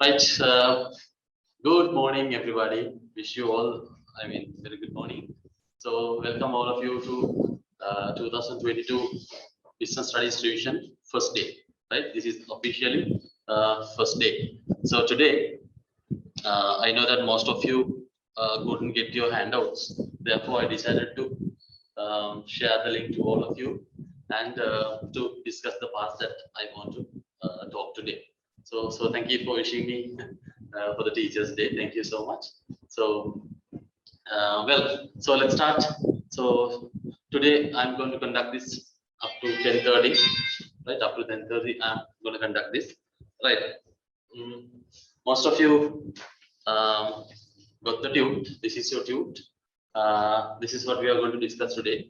Right. Good morning, everybody. Wish you all, very good morning. So, welcome all of you to 2022 Business Studies Revision first day. Right. This is officially first day. So today, I know that most of you couldn't get your handouts. Therefore, I decided to share the link to all of you and to discuss the parts that I want to talk today. So thank you for wishing me for the Teachers' Day. Thank you so much. So, so let's start. So today I'm going to conduct this up to 10:30. Right, up to 10:30, I'm going to conduct this. Right. Most of you got the tune. This is your tune. This is what we are going to discuss today.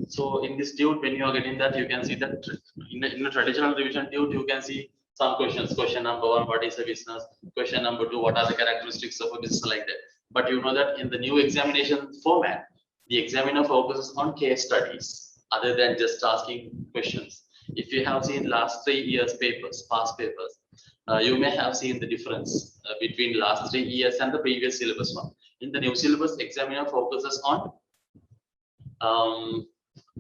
So in this tune, when you are getting that, you can see that in a traditional revision tune, you can see some questions. Question number 1, what is a business? Question number 2, what are the characteristics of a business, like that. But you know that in the new examination format, the examiner focuses on case studies other than just asking questions. If you have seen last 3 years papers, past papers, you may have seen the difference between last 3 years and the previous syllabus one. In the new syllabus, examiner focuses on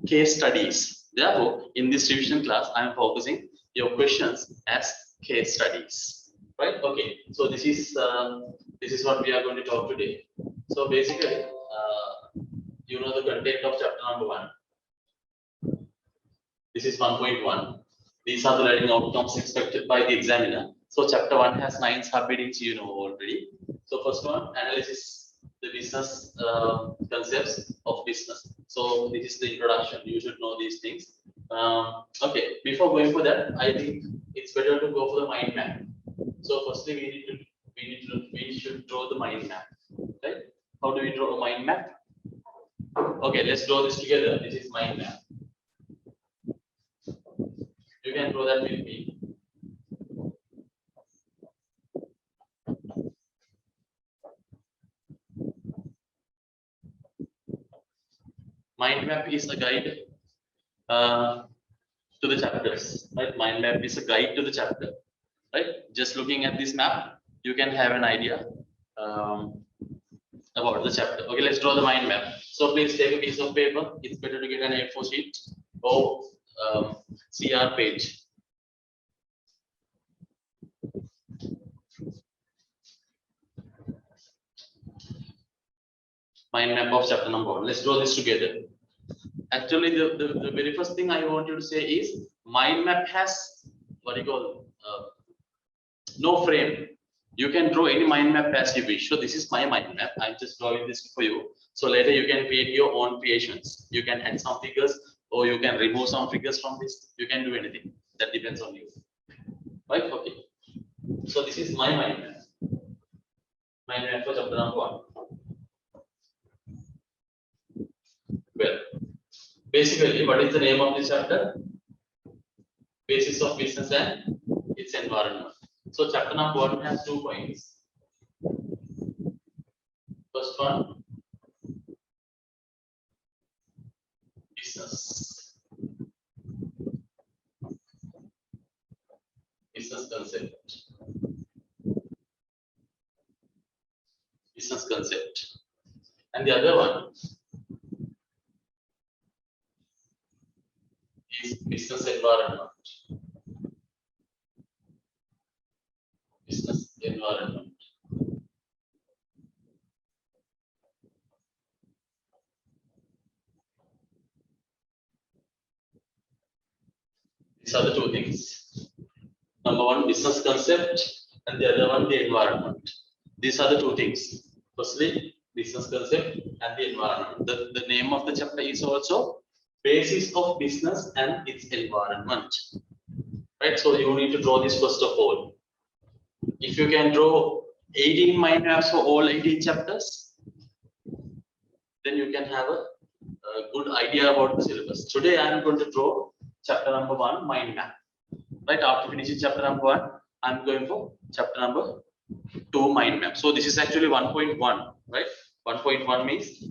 case studies. Therefore, in this revision class, I am focusing your questions as case studies. Right? Okay. So this is what we are going to talk today. So basically, you know the content of chapter number 1. This is 1.1. These are the learning outcomes expected by the examiner. So chapter 1 has 9 subheadings, you know already. So first one, analysis the business concepts of business. So this is the introduction. You should know these things. Okay, before going for that, I think it's better to go for the mind map. So firstly, we should draw the mind map. Right? How do we draw a mind map? Okay, let's draw this together. This is mind map. You can draw that with me. Mind map is a guide to the chapters, right? Mind map is a guide to the chapter, right? Just looking at this map, you can have an idea about the chapter. Okay, let's draw the mind map. So please take a piece of paper. It's better to get an A4 sheet or CR page. Mind map of chapter number 1. Let's draw this together. Actually, the very first thing I want you to say is mind map has what you call no frame. You can draw any mind map as you wish. So this is my mind map. I'm just drawing this for you. So later you can create your own creations. You can add some figures or you can remove some figures from this. You can do anything. That depends on you. Right? Okay. So this is my mind map. Mind map for chapter number 1. Well, basically, what is the name of this chapter? Basis of business and its environment. So chapter number 1 has 2 points. First one, business. Business concept. Business concept. And the other one is business environment. Business environment. These are the 2 things. Number 1, business concept, and the other one, the environment. These are the 2 things. Firstly, business concept and the environment. The name of the chapter is also basis of business and its environment. Right? So you need to draw this first of all. If you can draw 18 mind maps for all 18 chapters, then you can have a good idea about the syllabus. Today I am going to draw chapter number 1 mind map. Right, after finishing chapter number 1, I am going for chapter number 2 mind map. So this is actually 1.1, right? 1.1 means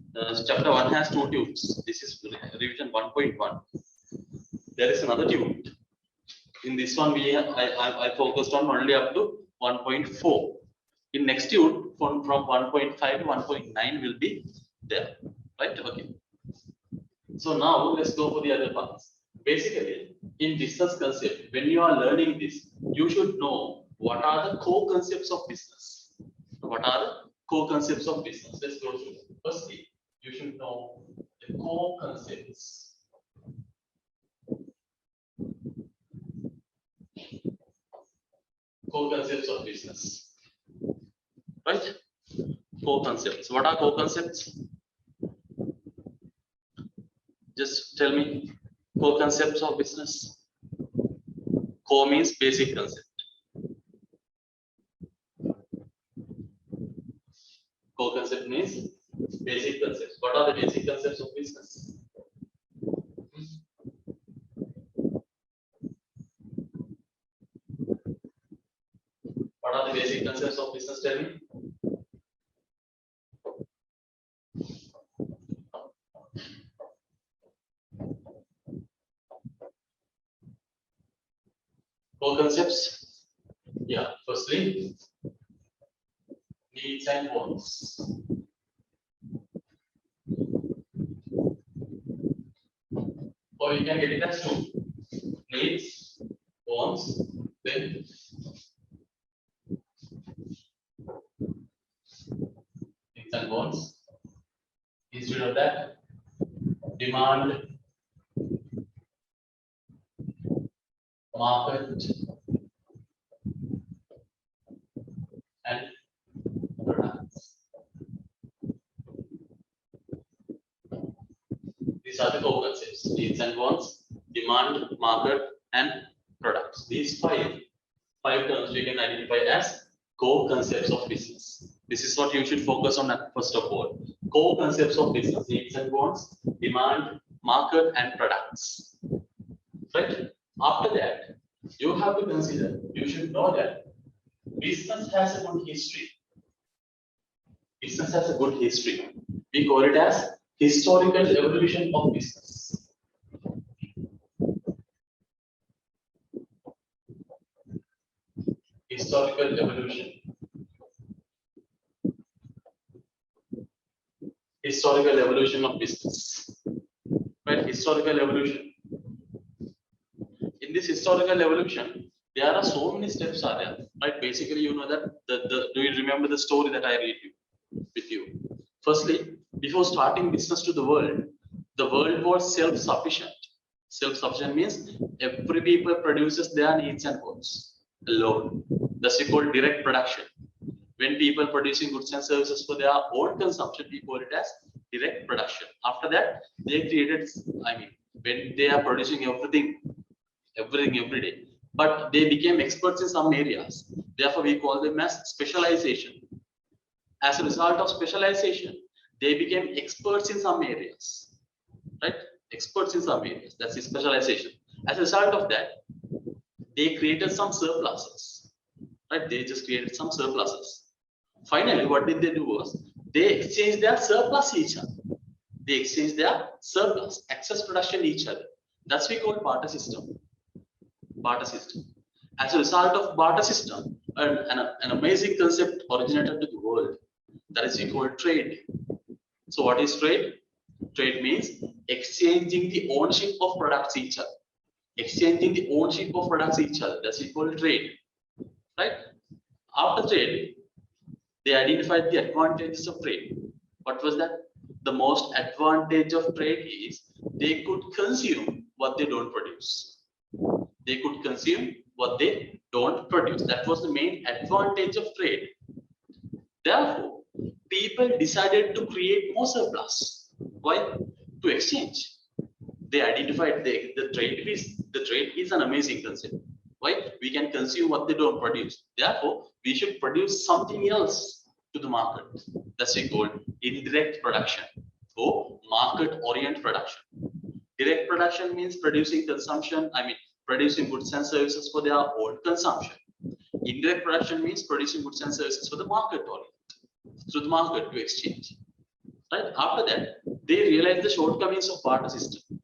chapter 1 has 2 tunes. This is revision 1.1. There is another tune. In this one, I focused on only up to 1.4. In next unit, from 1.5 to 1.9 will be there, right? Okay. So now let's go for the other parts. Basically, in business concept, when you are learning this, you should know what are the core concepts of business. What are the core concepts of business? Let's go through. Firstly, you should know the core concepts. Core concepts of business. Right? Core concepts. What are core concepts? Just tell me. Core concepts of business. Core means basic concept. Core concept means basic concepts. What are the basic concepts of business? What are the basic concepts of business? Tell me. Core concepts. Yeah. Firstly, needs and wants. Or you can get it as two. Needs, wants, then needs and wants. Instead of that, demand, market, and products. These are the core concepts: needs and wants, demand, market, and products. These five terms we can identify as core concepts of business. This is what you should focus on first of all. Core concepts of business: needs and wants, demand, market, and products. Right? After that, you have to consider, you should know that business has a good history. Business has a good history. We call it as historical evolution of business. Historical evolution. Historical evolution of business. Right? Historical evolution. In this historical evolution, there are so many steps are there. Right? Basically, you know that do you remember the story that I read with you? Firstly, before starting business to the world was self-sufficient. Self-sufficient means every people produces their needs and wants alone. That's called direct production. When people producing goods and services for their own consumption, we call it as direct production. After that, they created, when they are producing everything every day, but they became experts in some areas. Therefore, we call them as specialization. As a result of specialization, they became experts in some areas, right? Experts in some areas. That's the specialization. As a result of that, they created some surpluses, right? They just created some surpluses. Finally, what did they do was they exchanged their surplus each other. They exchanged their surplus, excess production each other. That's what we call barter system. Barter system. As a result of barter system, an amazing concept originated to the world. That is we call trade. So what is trade? Trade means exchanging the ownership of products each other. Exchanging the ownership of products each other. That's we call trade. Right? After trade, they identified the advantages of trade. What was that? The most advantage of trade is they could consume what they don't produce. They could consume what they don't produce. That was the main advantage of trade. Therefore, people decided to create more surplus. Why? To exchange. They identified the trade is an amazing concept. Why? We can consume what they don't produce. Therefore, we should produce something else to the market. That's we call indirect production or market-oriented production. Direct production means producing consumption. Producing goods and services for their own consumption. Indirect production means producing goods and services for the market oriented, through the market to exchange. Right? After that, they realized the shortcomings of barter system.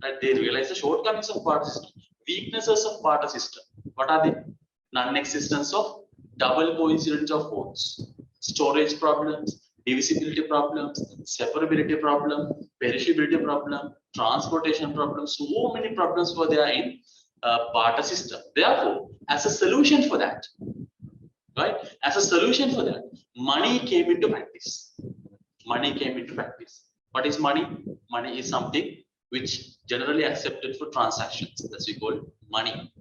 Right? They realized the shortcomings of barter system. Weaknesses of barter system. What are they? Non-existence of double coincidence of votes, storage problems, divisibility problems, separability problem, perishability problem, transportation problems. So many problems were there in barter system. Therefore, as a solution for that, right? As a solution for that, money came into practice. Money came into practice. What is money? Money is something which generally accepted for transactions. That's we call money.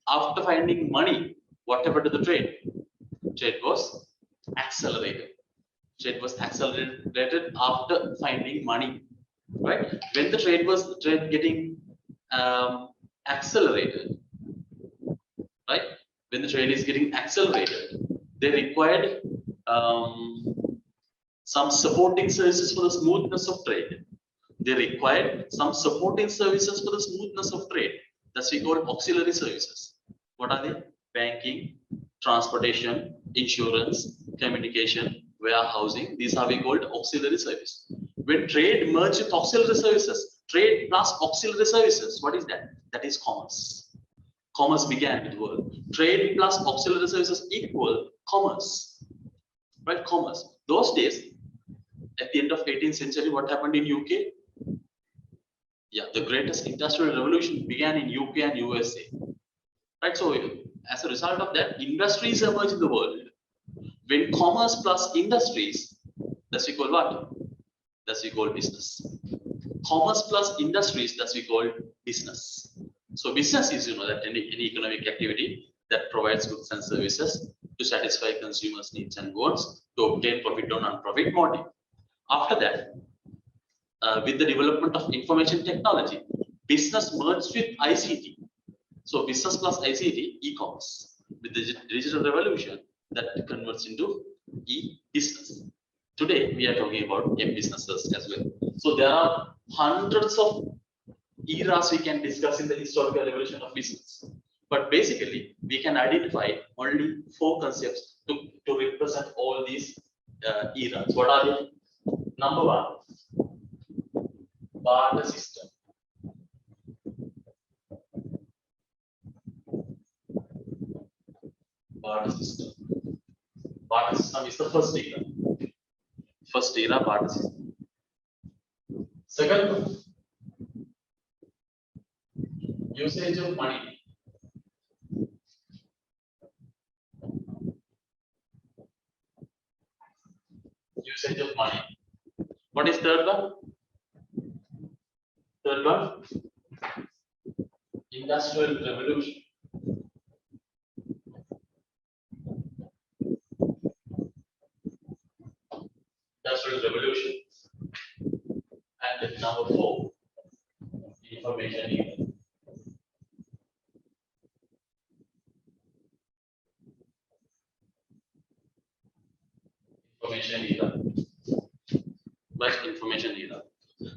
After finding money, what happened to the trade? Trade was accelerated. Trade was accelerated after finding money, right? When the trade getting accelerated, right? When the trade is getting accelerated, they required some supporting services for the smoothness of trade. They required some supporting services for the smoothness of trade. That's we call auxiliary services. What are they? Banking, transportation, insurance, communication, warehousing. These are we called auxiliary service. When trade merged with auxiliary services, trade plus auxiliary services, what is that? That is commerce. Commerce began with the world. Trade plus auxiliary services equal commerce. Right? Commerce. Those days, at the end of 18th century, what happened in UK? Yeah, the greatest industrial revolution began in UK and USA. Right? So, as a result of that, industries emerged in the world. When commerce plus industries, that's equal what? That's equal business. Commerce plus industries, that's equal business. So, business is, that any economic activity that provides goods and services to satisfy consumers' needs and wants to obtain profit on non-profit motive. After that, with the development of information technology, business merged with ICT. So business plus ICT, e-commerce. With the digital revolution, that converts into e-business. Today, we are talking about e-businesses as well. So there are hundreds of eras we can discuss in the historical evolution of business. But basically, we can identify only 4 concepts to represent all these eras. What are they? Number 1, barter system. Barter system. Barter system is the first era. First era, barter system. Second one, usage of money. Usage of money. What is third one? Third one, industrial revolution. Industrial revolution. And then number 4, information era. Information era. But information era.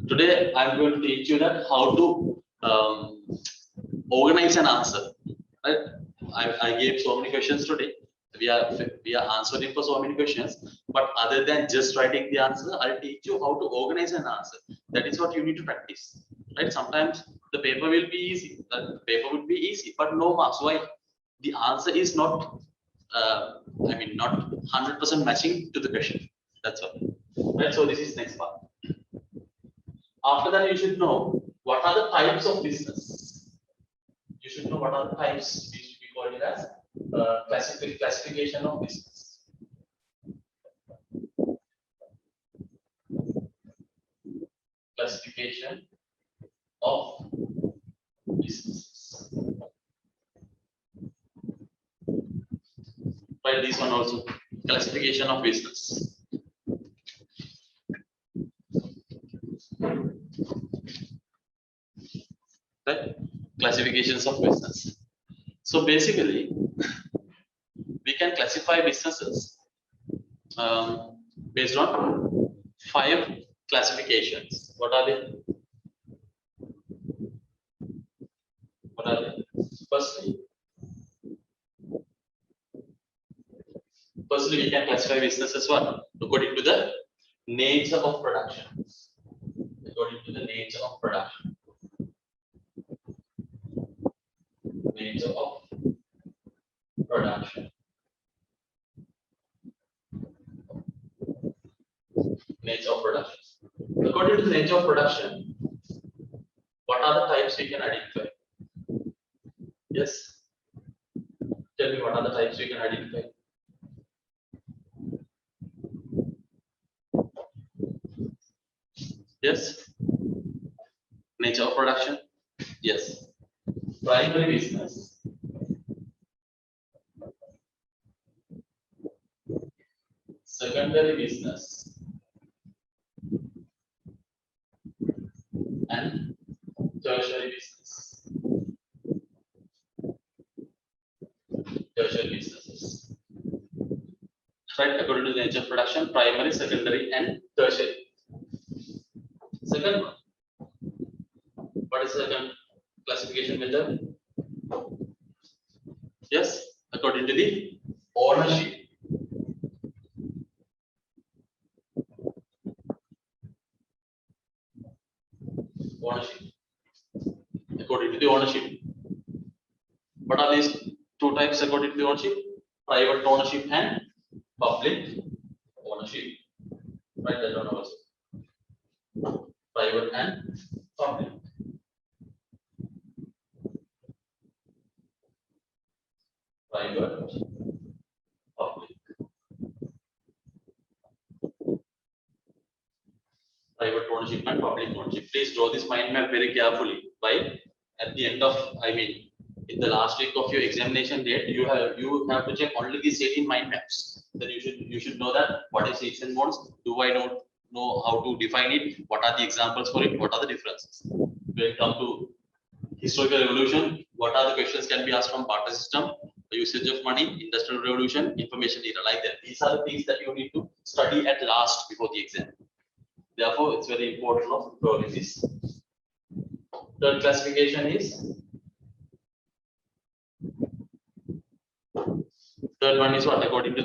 Today, I'm going to teach you that how to organize an answer. Right? I gave so many questions today. We are answering for so many questions. But other than just writing the answer, I'll teach you how to organize an answer. That is what you need to practice. Right? Sometimes the paper will be easy. The paper would be easy, but no marks. Why? The answer is not, not 100% matching to the question. That's all. Right? So this is next part. After that, you should know what are the types of business. You should know what are the types. We call it as classification of business. Classification of business. Right, this one also. Classification of business. Right? Classifications of business. So basically, we can classify businesses based on 5 classifications. What are they? What are they? Firstly, we can classify businesses according to the nature of production. According to the nature of production. nature of production. Nature of production. According to the nature of production, what are the types we can identify? Yes. Tell me what are the types we can identify? Yes. Nature of production. Yes. Primary business. Secondary business. And tertiary business. Tertiary businesses. Right, according to the nature of production, primary, secondary, and tertiary. Second one. What is the second classification method? Yes, according to the ownership. Ownership. According to the ownership. What are these two types according to the ownership? Private ownership and public ownership. Right, that one also. Private and public. Private, public. Private ownership and public ownership. Please draw this mind map very carefully. Why? At the end of, in the last week of your examination date, you have to check only these 18 mind maps. Then you should know that what is Higgs and bonds. Do I don't know how to define it? What are the examples for it? What are the differences? When it comes to historical revolution, what are the questions can be asked from barter system, the usage of money, industrial revolution, information era, like that. These are the things that you need to study at last before the exam. Therefore, it's very important of knowing this. Third classification is. Third one is what? According to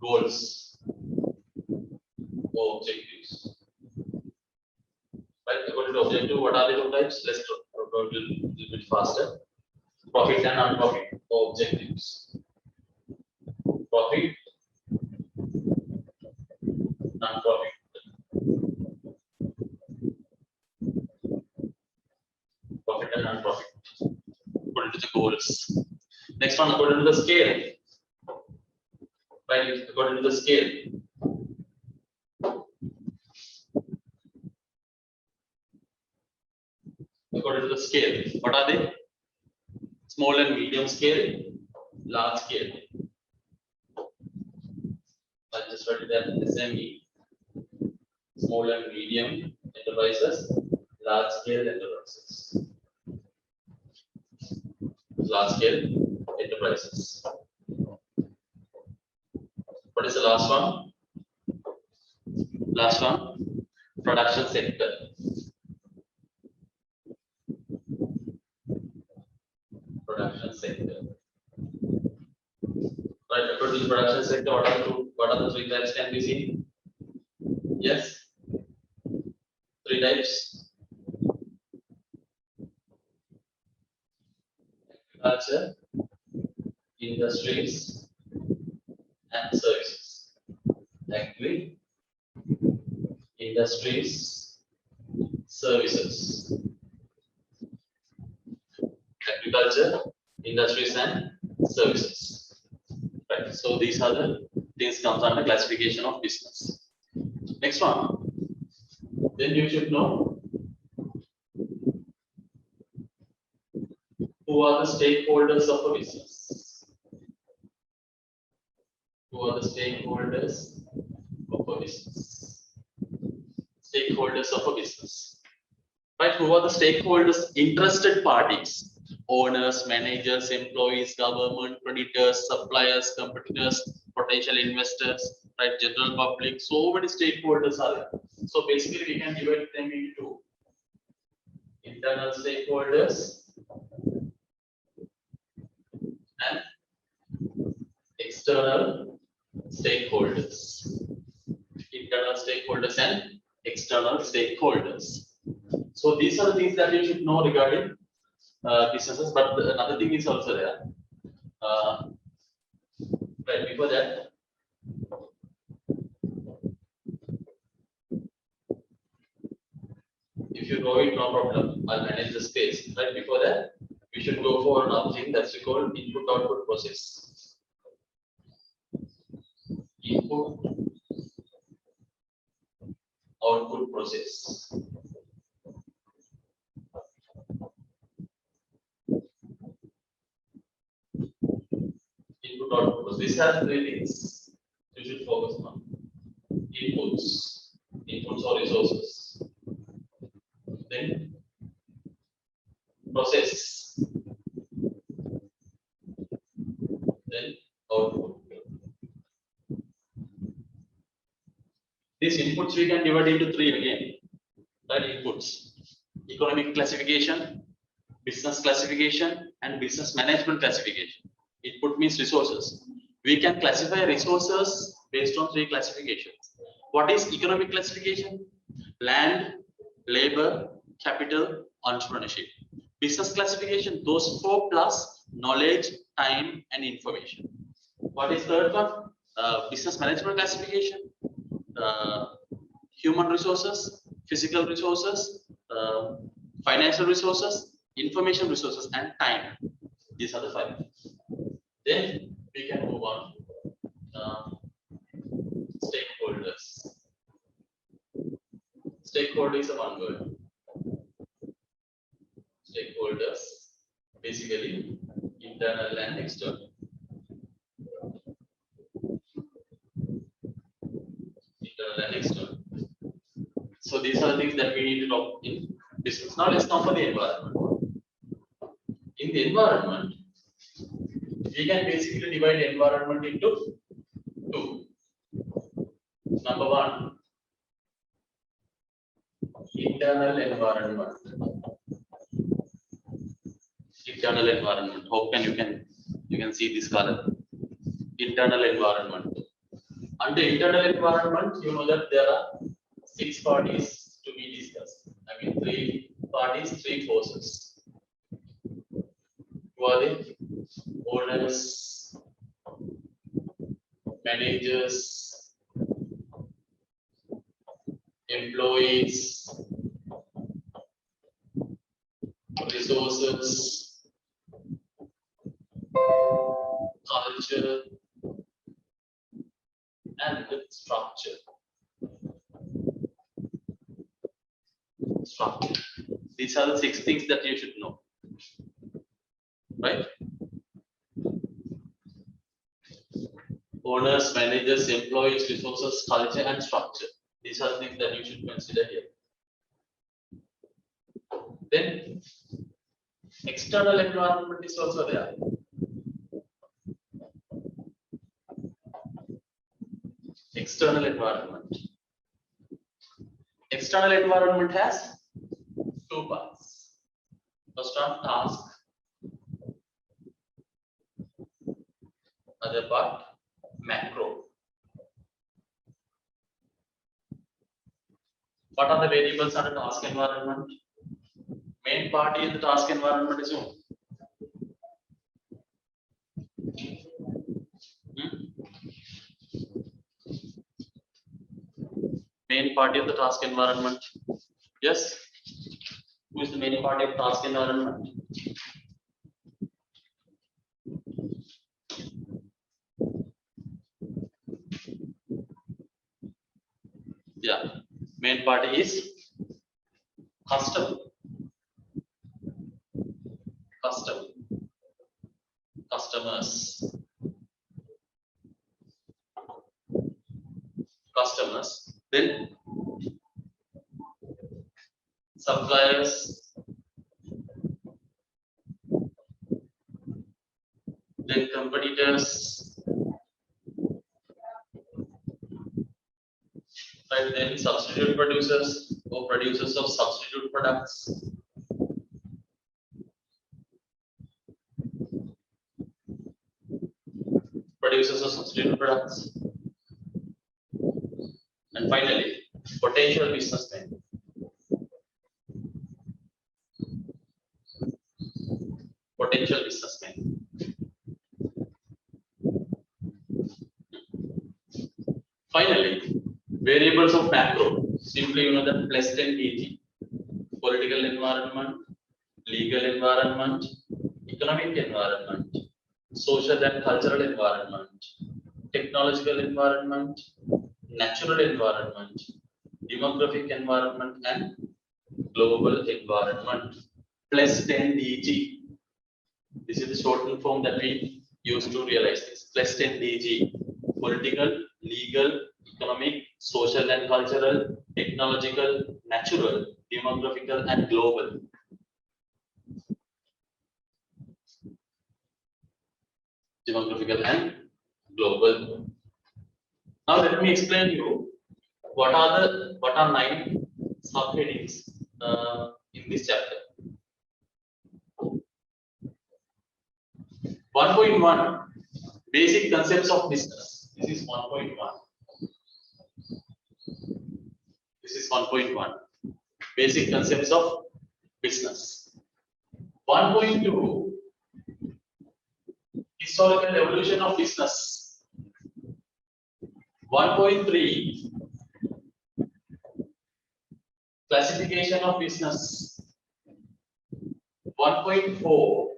goals or objectives. Right? According to objective, what are the two types? Let's go a little bit faster. Profit and non-profit objectives. Profit, non-profit. Profit and non-profit. According to the goals. Next one, according to the scale. Right, according to the scale. According to the scale, what are they? Small and medium scale, large scale. I just write that SME, small and medium enterprises, large scale enterprises. Large scale enterprises. What is the last one? Last one, production sector. Production sector. Right, according to the production sector, what are the three types can be seen? Yes, three types. Agriculture, industries, and services. Agri, industries, services. Agriculture, industries, and services. Right. So these are the things comes under classification of business. Next one. Then you should know who are the stakeholders of a business. Who are the stakeholders of a business? Stakeholders of a business. Right? Who are the stakeholders? Interested parties. Owners, managers, employees, government, creditors, suppliers, competitors, potential investors, right? General public. So many stakeholders are there. So basically, we can divide them into internal stakeholders and external stakeholders. Internal stakeholders and external stakeholders. So these are the things that you should know regarding businesses, but another thing is also there. Right before that, if you know it, no problem. I'll manage the space. Right before that, we should go for another thing that's called input-output process. Input-output process. Input-output process. This has three things you should focus on. Inputs or resources. Then process. Then output. These inputs we can divide into three again. Right? Inputs: economic classification, business classification, and business management classification. Input means resources. We can classify resources based on three classifications. What is economic classification? Land, labor, capital, entrepreneurship. Business classification, those four plus knowledge, time, and information. What is third one? Business management classification, human resources, physical resources, financial resources, information resources, and time. These are the five. Then we can move on. Stakeholders. Stakeholder is a one word. Stakeholders, basically internal and external. Internal and external. So these are the things that we need to talk in business. Now let's come for the environment. In the environment, we can basically divide the environment into two. Number one, internal environment. Internal environment. Hope you can see this color. Internal environment. Under internal environment, you know that there are 6 parties to be discussed. I mean, 3 parties, 3 forces. Who are they? Owners, managers, employees, resources, culture, and structure. These are the 6 things that you should know, right? Owners, managers, employees, resources, culture, and structure. These are the things that you should consider here. Then external environment is also there. External environment. External environment has 2 parts. First one, task. Other part, macro. What are the variables under task environment? Main party in the task environment is who? Main party of the task environment. Yes? Who is the main party of task environment? Yeah. Main party is customer. Customers, then suppliers, then competitors, and then substitute producers or producers of substitute products. Producers of substitute products. And finally, potential businessmen. potential businessmen. Finally, variables of macro. Simply, that plus 10 kg. Political environment, legal environment, economic environment, social and cultural environment, technological environment, natural environment, demographic environment, and global environment. Plus 10 DG. This is the shortened form that we use to realize this. Plus 10 DG. Political, legal, economic, social and cultural, technological, natural, demographical, and global. Demographical and global. Now let me explain you what are 9 subheadings in this chapter. 1.1 Basic concepts of business. This is 1.1. This is 1.1 Basic concepts of business. 1.2 Historical evolution of business. 1.3 Classification of business. 1.4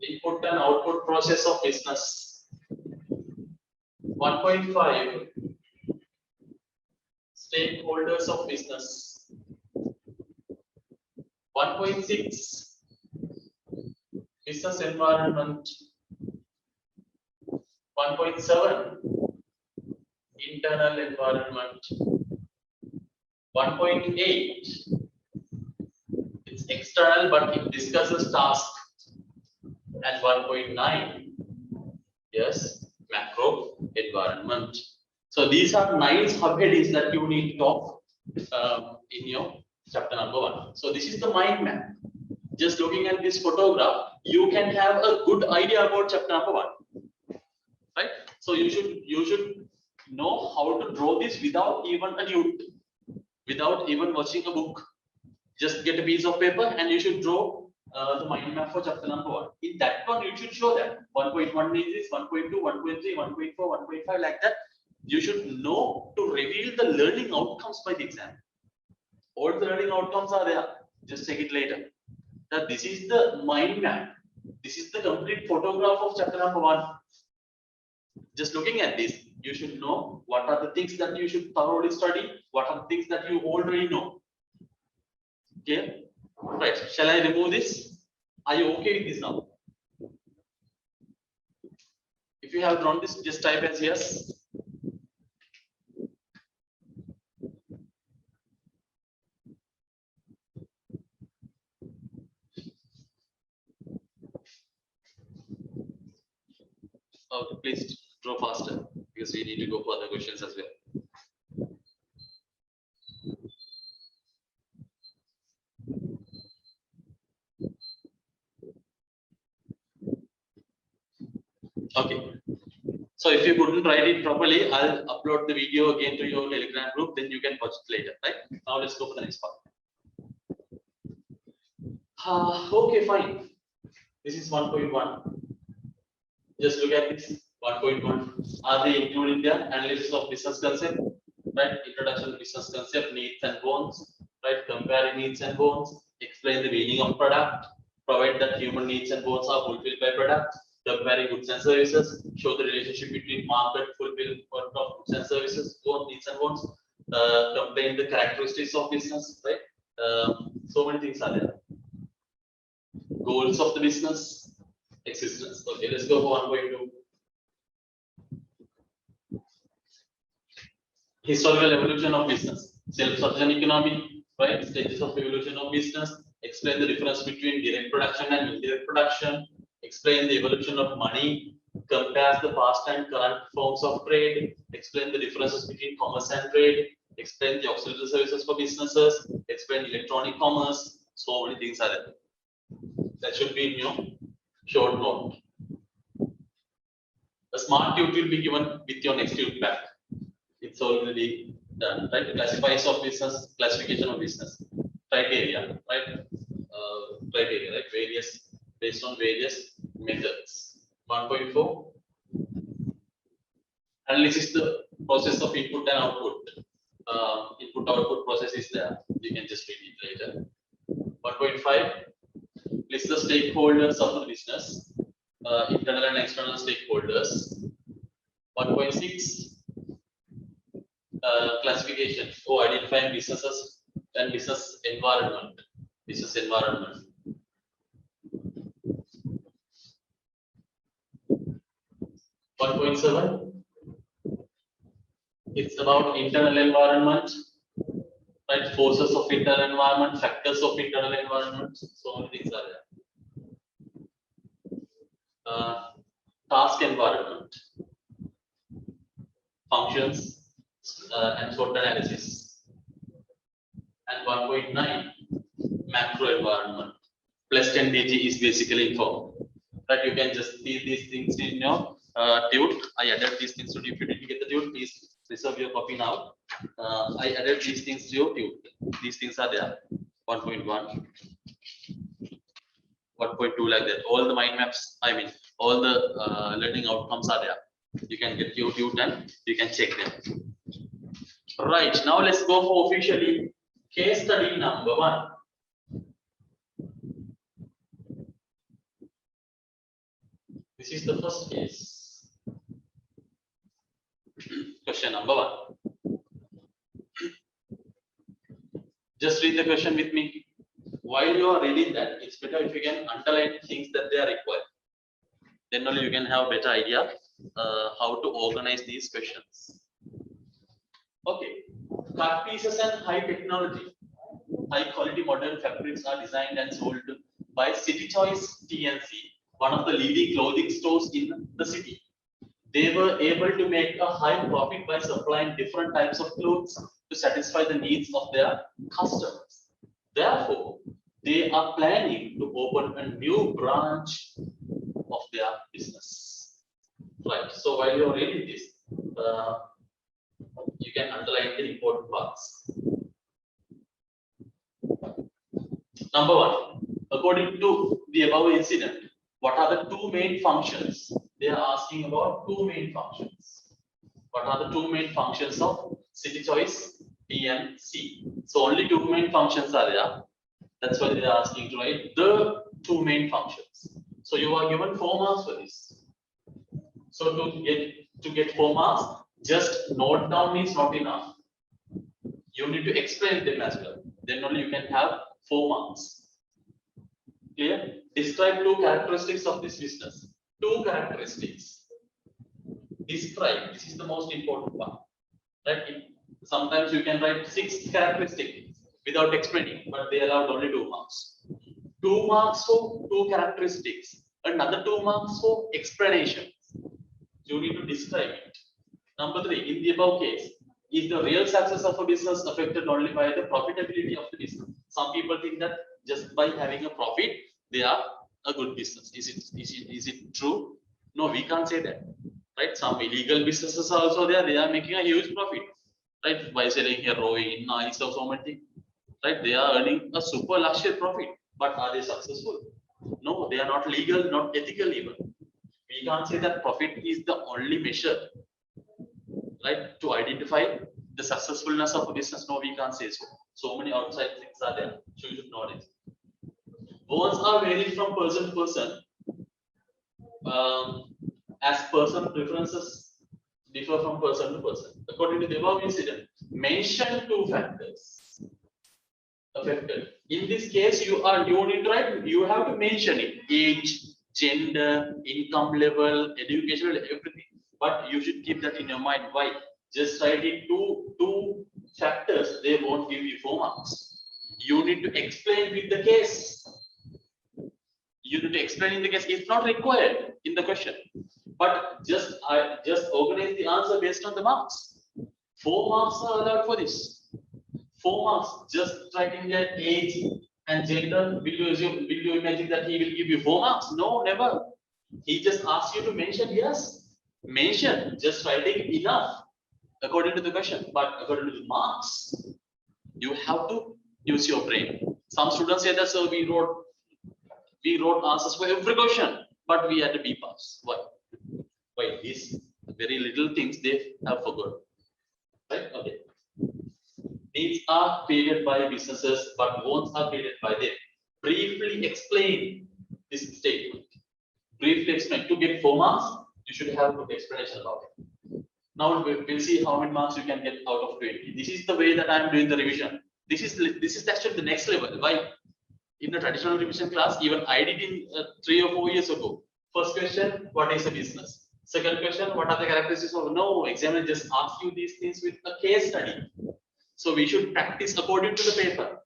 Input and output process of business. 1.5 Stakeholders of business. 1.6 Business environment. 1.7 Internal environment. 1.8 It's external but it discusses task. And 1.9 Yes, macro environment. So these are 9 subheadings that you need to talk in your chapter number 1. So this is the mind map. Just looking at this photograph, you can have a good idea about chapter number 1, right? So you should know how to draw this without even watching a book. Just get a piece of paper and you should draw the mind map for chapter number 1. In that one, you should show that 1.1 is this, 1.2, 1.3, 1.4, 1.5 like that. You should know to reveal the learning outcomes by the exam. All the learning outcomes are there. Just check it later. Now, this is the mind map. This is the complete photograph of chapter number 1. Just looking at this, you should know what are the things that you should thoroughly study, what are the things that you already know. Okay? Right. Shall I remove this? Are you okay with this now? If you have drawn this, just type as yes. Okay, please draw faster because we need to go for other questions as well. Okay. So if you couldn't write it properly, I'll upload the video again to your Telegram group. Then you can watch it later, right? Now let's go for the next part. Okay, fine. This is 1.1. Just look at this 1.1. Are they including the analysis of business concept? Right? Introduction to business concept, needs and wants. Right? Comparing needs and wants. Explain the meaning of product. Provide that human needs and wants are fulfilled by product. Comparing goods and services. Show the relationship between market fulfillment of goods and services. Both needs and wants. Explain the characteristics of business. Right? So many things are there. Goals of the business. Existence. Okay, let's go for 1.2. Historical evolution of business. Self-sufficient economy, right? Stages of evolution of business. Explain the difference between direct production and indirect production. Explain the evolution of money. Compare the past and current forms of trade. Explain the differences between commerce and trade. Explain the auxiliary services for businesses. Explain electronic commerce. So many things are there. That should be in your short note. A smart tube will be given with your next tube back. It's already done, right? Classifies of business, classification of business, criteria, right? Criteria, right? Various based on various methods. 1.4, analysis the process of input and output. Input output process is there. You can just read it later. 1.5, list the stakeholders of the business, internal and external stakeholders. 1.6, classification or identifying businesses and business environment. 1.7, it's about internal environment, right? Forces of internal environment, factors of internal environment, so many things are there. Task environment, functions, and SWOT analysis. And 1.9, macro environment. Plus 10 DG is basically informed. Right? You can just see these things in your tute. I added these things to you. If you didn't get the tute, please reserve your copy now. I added these things to your tute. These things are there. 1.1, 1.2, like that. All the mind maps, I mean, all the learning outcomes are there. You can get your tute and you can check them. Right, now let's go for officially case study number 1. This is the first case. Question number 1. Just read the question with me. While you are reading that, it's better if you can underline things that they are required. Then only you can have a better idea how to organize these questions. Okay, cut pieces and high technology, high quality modern fabrics are designed and sold by City Choice TNC, one of the leading clothing stores in the city. They were able to make a high profit by supplying different types of clothes to satisfy the needs of their customers. Therefore, they are planning to open a new branch of their business. Right. So while you are reading this, you can underline the important parts. Number 1, according to the above incident, what are the 2 main functions? They are asking about 2 main functions. What are the 2 main functions of City Choice TNC? So only 2 main functions are there. That's why they are asking to write the 2 main functions. So you are given 4 marks for this. So to get 4 marks, just note down is not enough. You need to explain them as well. Then only you can have 4 marks. Clear? Describe 2 characteristics of this business. 2 characteristics. Describe. This is the most important part. Right? Sometimes you can write 6 characteristics without explaining, but they allowed only 2 marks. 2 marks for 2 characteristics. Another 2 marks for explanation. You need to describe it. Number 3, in the above case, is the real success of a business affected only by the profitability of the business? Some people think that just by having a profit, they are a good business. Is it true? No, we can't say that. Right? Some illegal businesses are also there. They are making a huge profit. Right? By selling heroin, nice or so many things. Right? They are earning a super luxury profit. But are they successful? No, they are not legal, not ethical even. We can't say that profit is the only measure, right, to identify the successfulness of a business. No, we can't say so. So many outside things are there. So you should know this. Words are varied from person to person, as person preferences differ from person to person. According to the above incident, mention 2 factors affected. In this case, you need to write. You have to mention it: age, gender, income level, education level, everything. But you should keep that in your mind. Why? Just write it 2 factors. They won't give you 4 marks. You need to explain with the case. You need to explain in the case. It's not required in the question. But just organize the answer based on the marks. 4 marks are allowed for this. 4 marks. Just writing that age and gender. Will you imagine that he will give you 4 marks? No, never. He just asks you to mention. Yes, mention. Just writing enough according to the question. But according to the marks, you have to use your brain. Some students say that, sir, we wrote We wrote answers for every question, but we had to B pass. Why? Why? These very little things they have forgot. Right? Okay. Needs are created by businesses, but wants are created by them. Briefly explain this statement. Briefly explain. To get 4 marks, you should have a good explanation about it. Now we'll see how many marks you can get out of 20. This is the way that I am doing the revision. This is actually the next level. Why? In the traditional revision class, even I did in 3 or 4 years ago. First question, what is a business? Second question, what are the characteristics of? No, examiner just ask you these things with a case study. So we should practice according to the paper,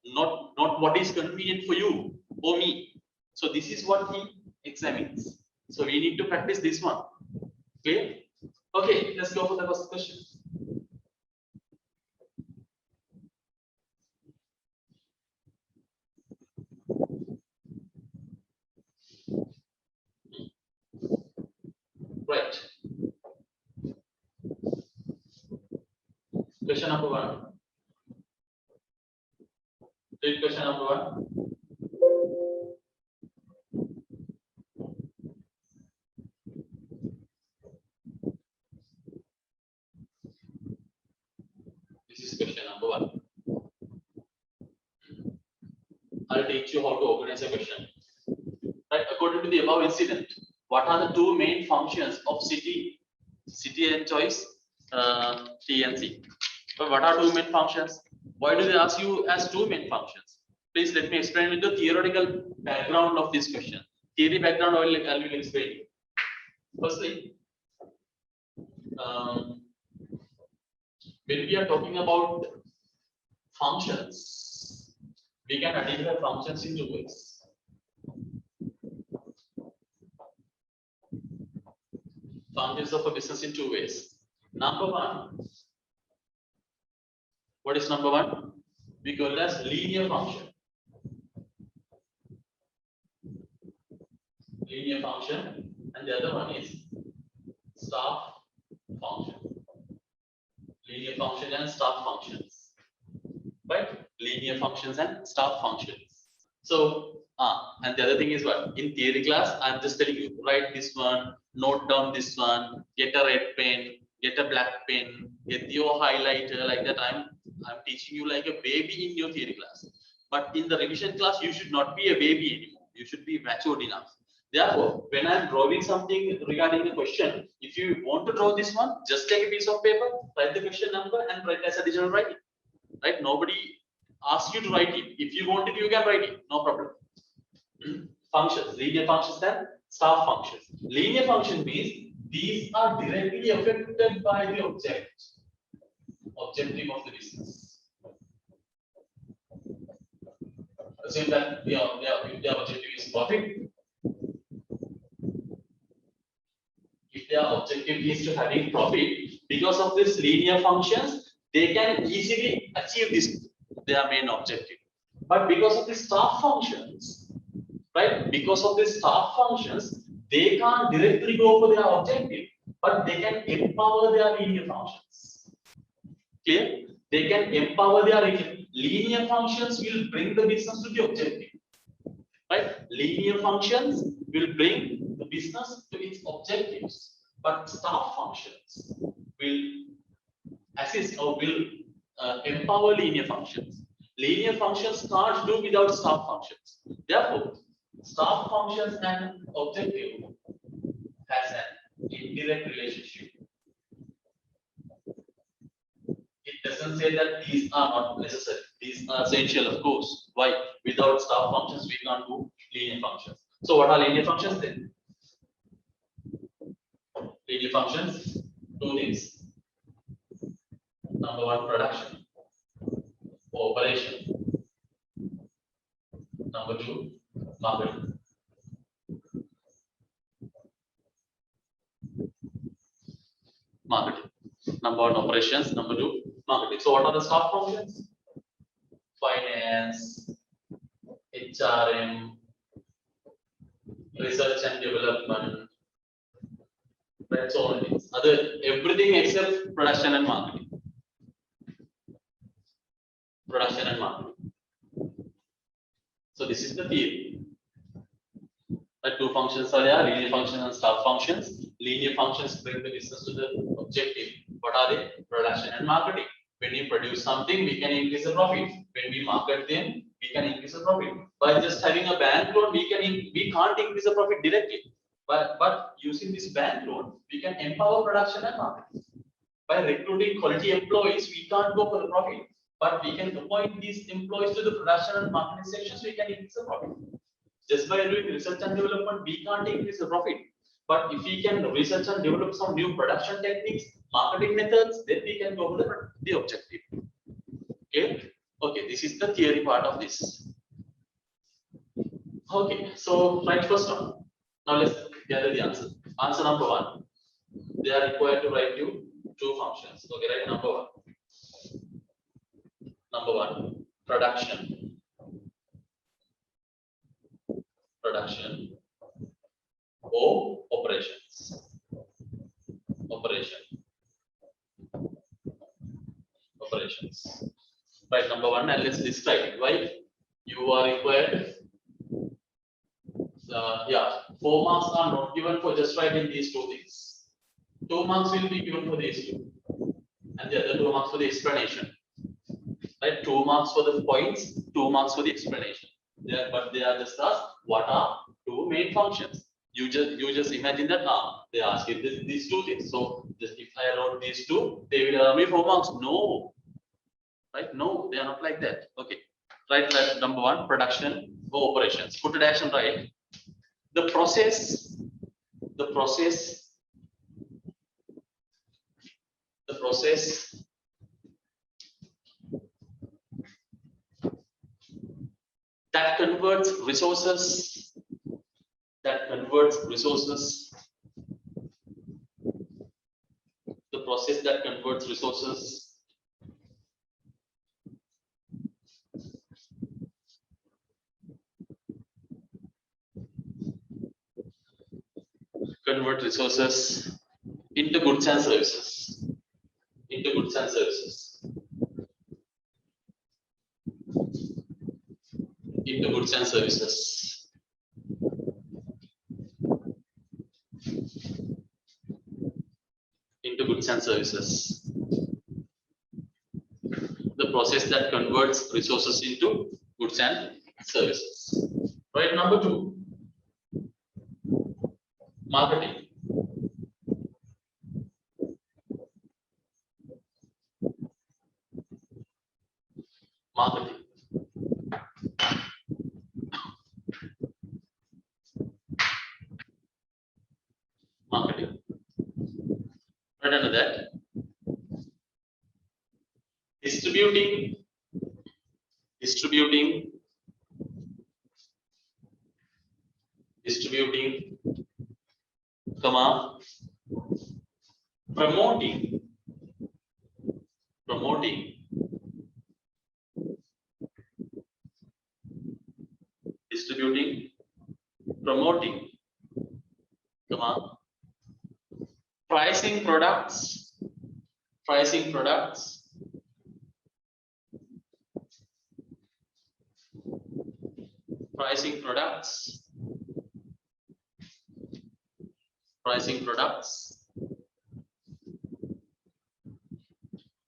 not what is convenient for you or me. So this is what he examines. So we need to practice this one. Clear? Okay, let's go for the first question. Right. Question number 1. Read question number 1. This is question number 1. I'll teach you how to organize a question. Right. According to the above incident, what are the 2 main functions of city and choice, T and C? But what are 2 main functions? Why do they ask you as 2 main functions? Please let me explain with the theoretical background of this question. Theory background I will explain. Firstly, when we are talking about functions, we can identify functions in 2 ways. Functions of a business in 2 ways. Number 1, what is number 1? We call it as linear function. Linear function, and the other one is staff function. Linear function and staff functions. Right? Linear functions and staff functions. So, and the other thing is what? In theory class, I'm just telling you, write this one, note down this one, get a red pen, get a black pen, get your highlighter. Like that, I'm teaching you like a baby in your theory class. But in the revision class, you should not be a baby anymore. You should be matured enough. Therefore, when I'm drawing something regarding the question, if you want to draw this one, just take a piece of paper, write the question number, and write as additional writing. Right? Nobody asks you to write it. If you want it, you can write it. No problem. Functions, linear functions and staff functions. Linear function means these are directly affected by the objective of the business. Assume that the objective is profit. If their objective is to having profit, because of these linear functions, they can easily achieve this, their main objective. But because of the staff functions, right? Because of the staff functions, they can't directly go for their objective, but they can empower their linear functions. Clear? They can empower their linear functions will bring the business to the objective. Right? Linear functions will bring the business to its objectives, but staff functions will assist or will empower linear functions. Linear functions can't do without staff functions. Therefore, staff functions and objective has an indirect relationship. It doesn't say that these are not necessary. These are essential, of course. Why? Without staff functions, we can't do linear functions. So what are linear functions then? Linear functions, 2 things. Number 1, production, operation. Number 2, marketing. Marketing. Number 1, operations. Number 2, marketing. So what are the staff functions? Finance, HRM, research and development. That's all it is. Everything except production and marketing. Production and marketing. So this is the theory. Two functions are there, linear functions and star functions. Linear functions bring the business to the objective. What are they? Production and marketing. When we produce something, we can increase the profit. When we market them, we can increase the profit. By just having a bank loan, we can't increase the profit directly. But using this bank loan, we can empower production and marketing. By recruiting quality employees, we can't go for the profit, but we can appoint these employees to the production and marketing sections, we can increase the profit. Just by doing research and development, we can't increase the profit. But if we can research and develop some new production techniques, marketing methods, then we can go for the objective. Okay. Okay, this is the theory part of this. Okay, so write first one. Now let's gather the answer. Answer number one. They are required to write you two functions. Okay, write number one. Number one, production. Production or operations. Operation. Operations. Right, number one, and let's describe it. Why you are required. Yeah, 4 marks are not given for just writing these two things. 2 marks will be given for these two, and the other 2 marks for the explanation. Right, 2 marks for the points, 2 marks for the explanation. But they are just asked what are two main functions. You just imagine that they ask you these two things. So just if I wrote these two, they will allow me 4 marks. No, right? No, they are not like that. Okay, right. Number one, production or operations. Put a dash and write the process. The process that converts resources. The process that converts resources into goods and services. Into goods and services. Into goods and services. Into goods and services. The process that converts resources into goods and services. Right, number two. Marketing. Marketing. Marketing. Right under that. Distributing, comma, promoting, distributing, promoting, comma, pricing products, pricing products, pricing products, pricing products,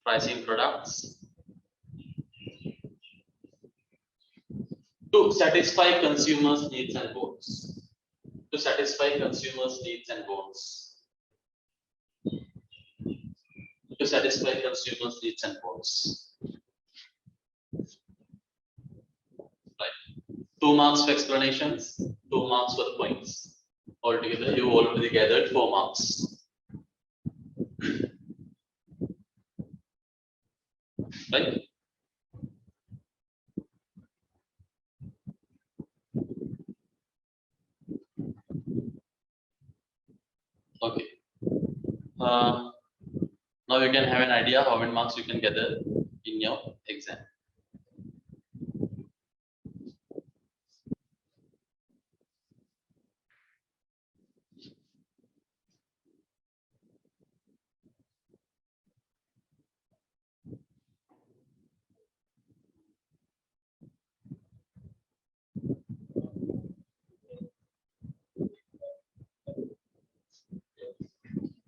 pricing products to satisfy consumers' needs and wants. To satisfy consumers' needs and wants. To satisfy consumers' needs and wants. Right. 2 marks for explanations, 2 marks for the points. Altogether, you already gathered 4 marks. Right? Okay. Now you can have an idea how many marks you can gather in your exam.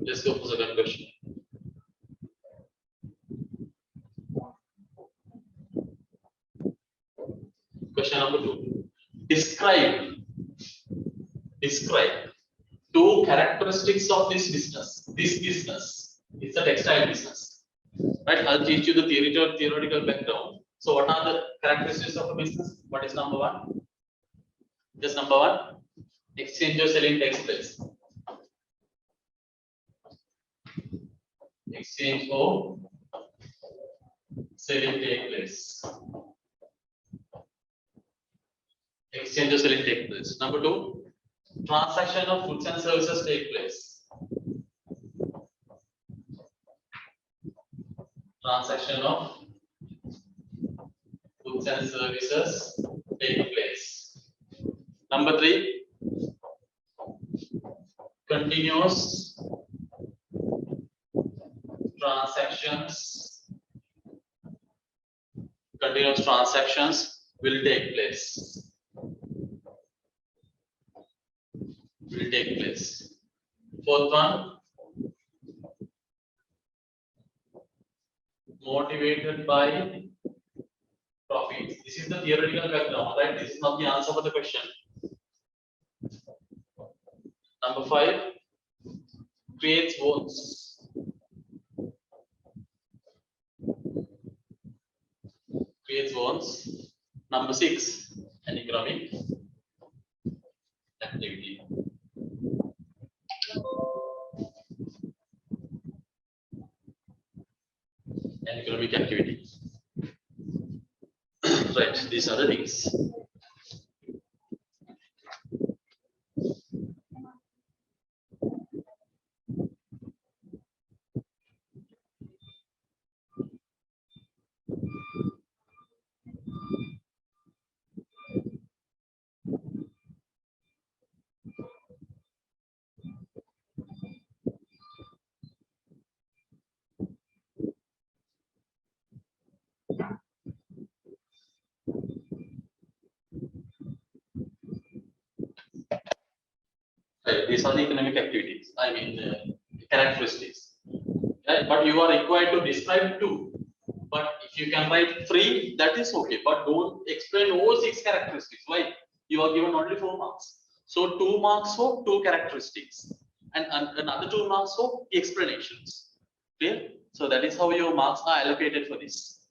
Let's go for second question. Question number 2. Describe two characteristics of this business. This business is a textile business, right? I'll teach you the theoretical background. So, what are the characteristics of a business? What is number 1? Just number 1. Exchange or selling takes place. Exchange or selling take place. Exchange or selling take place. Number 2, transaction of goods and services take place. Transaction of goods and services take place. Number 3, continuous transactions will take place. Fourth one, motivated by profits. This is the theoretical background, right? This is not the answer for the question. Number 5, creates bonds. Number 6, an economic activity. Right, these are the things. Right, these are the economic activities. I mean, characteristics. Right? But you are required to describe 2. But if you can write 3, that is okay. But don't explain all 6 characteristics. Why? You are given only 4 marks. So 2 marks for 2 characteristics, and another 2 marks for explanations. Clear? So that is how your marks are allocated for this.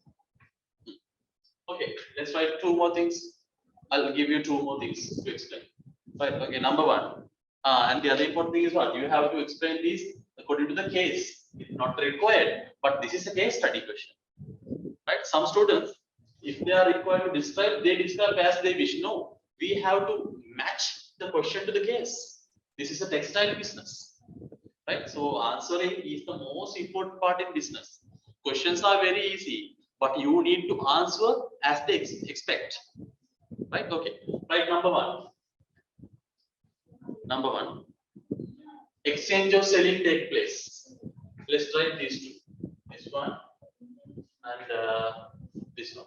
Okay, let's write 2 more things. I'll give you 2 more things to explain. Right. Okay. Number 1. And the other important thing is what? You have to explain these according to the case. It's not required, but this is a case study question. Right? Some students, if they are required to describe, they describe as they wish. No, we have to match the question to the case. This is a textile business. Right? So answering is the most important part in business. Questions are very easy, but you need to answer as they expect. Right? Okay. Right. Number 1. Exchange or selling take place. Let's try these 2. This one and this one.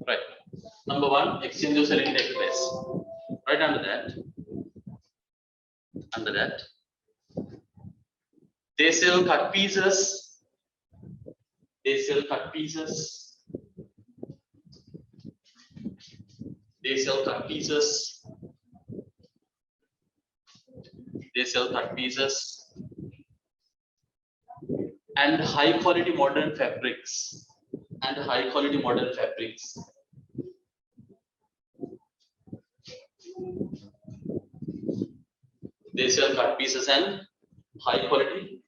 Right. Number 1, exchange or selling take place. Right under that, they sell cut pieces. They sell cut pieces and high quality modern fabrics. They sell cut pieces and high quality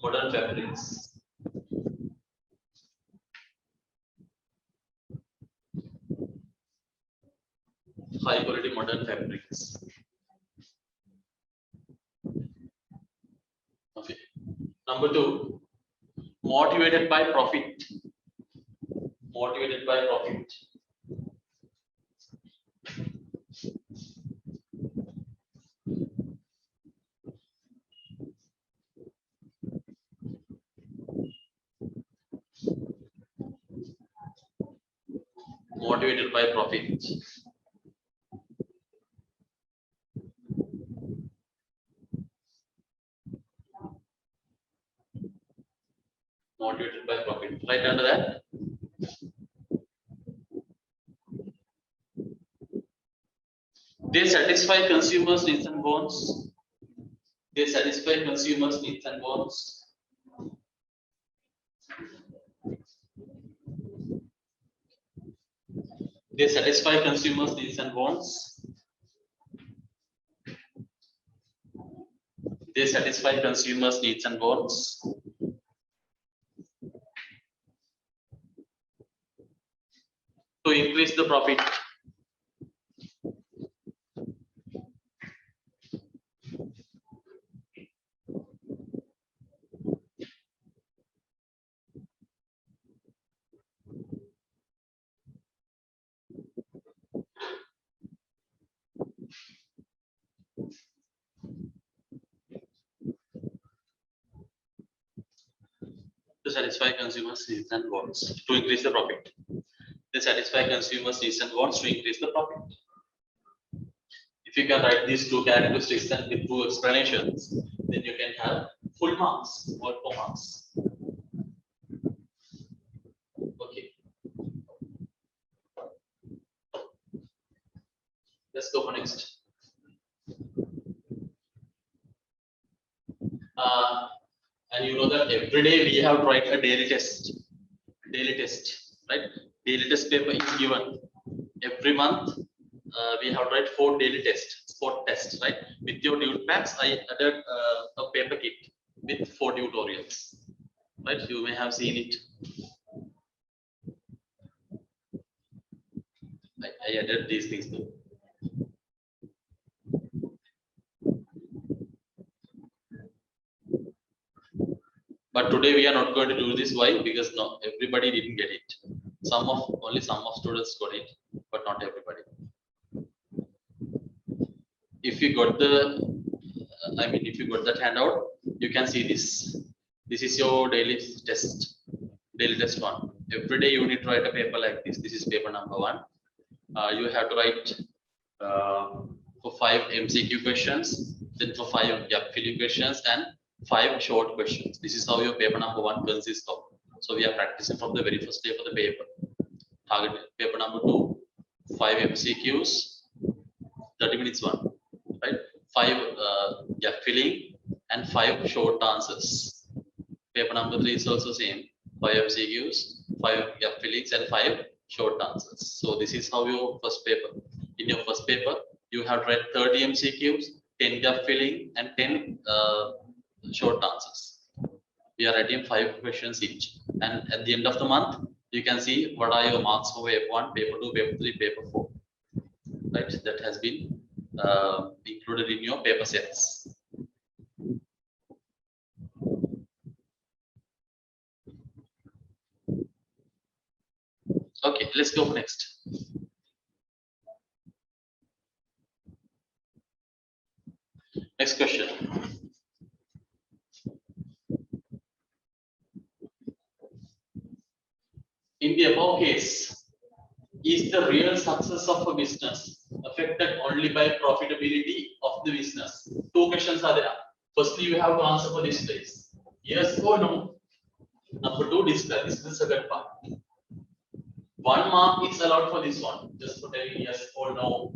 modern fabrics. Okay. Number 2, motivated by profit. Motivated by profit. Motivated by profit. Motivated by profit. Right under that. They satisfy consumers' needs and wants. They satisfy consumers' needs and wants. They satisfy consumers' needs and wants. They satisfy consumers' needs and wants. To increase the profit. To satisfy consumers' needs and wants. To increase the profit. They satisfy consumers' needs and wants to increase the profit. If you can write these two characteristics and with two explanations, then you can have full marks or 4 marks. Okay. Let's go for next. And you know that every day we have to write a daily test. Daily test, right? Daily test paper is given. Every month we have to write 4 daily tests, sport tests, right? With your dual packs, I added a paper kit with 4 tutorials, right? You may have seen it. I added these things too. But today we are not going to do this. Why? Because not everybody didn't get it. Only some of students got it, but not everybody. If you got if you got that handout, you can see this. This is your daily test 1. Every day you need to write a paper like this. This is paper number 1. You have to write for 5 MCQ questions, then for 5 gap filling questions and 5 short questions. This is how your paper number 1 consists of. So we are practicing from the very first day of the paper. Target paper number 2, 5 MCQs, 30 minutes 1, right? 5 gap filling and 5 short answers. Paper number 3 is also same. 5 MCQs, 5 gap fillings and 5 short answers. So this is how your first paper. In your first paper, you have read 30 MCQs, 10 gap filling and 10 short answers. We are writing 5 questions each, and at the end of the month you can see what are your marks for paper 1, paper 2, paper 3, paper 4, right? That has been included in your paper sets. Okay, let's go next. Next question. In the above case, is the real success of a business affected only by profitability of the business? 2 questions are there. Firstly, you have to answer for this place. Yes or no? Number 2, discuss. This is the second part. 1 mark is allowed for this one, just for telling yes or no.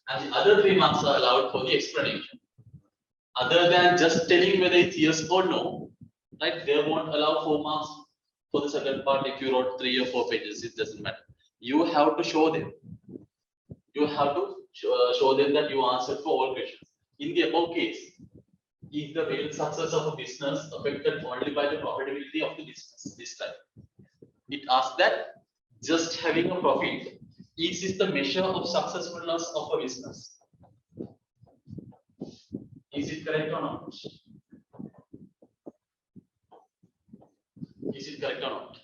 And the other 3 marks are allowed for the explanation. Other than just telling whether it's yes or no, right? They won't allow 4 marks for the second part. If you wrote 3 or 4 pages, it doesn't matter. You have to show them. You have to show them that you answered for all questions. In the above case, is the real success of a business affected only by the profitability of the business? This time, it asks that just having a profit is the measure of successfulness of a business. Is it correct or not? Is it correct or not?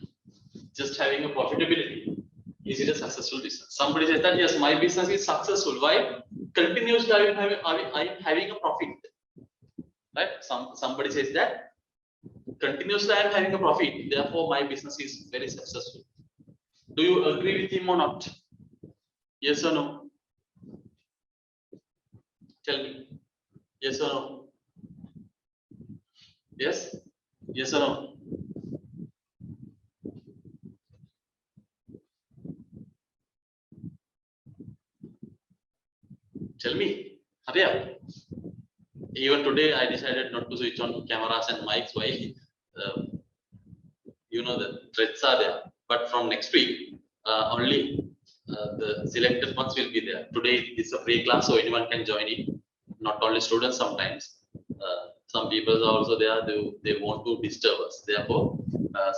just having a profitability, is it a successful business? Somebody says that yes, my business is successful. Why? Continuously I am having a profit. Right? Somebody says that continuously I am having a profit. Therefore, my business is very successful. Do you agree with him or not? Yes or no? Tell me. Yes or no? Yes? Yes or no? Tell me. Hurry up. Even today, I decided not to switch on cameras and mics. Why? You know the threats are there. But from next week, only the selected ones will be there. Today is a free class, so anyone can join in. Not only students. Sometimes some people are also there. They want to disturb us. Therefore,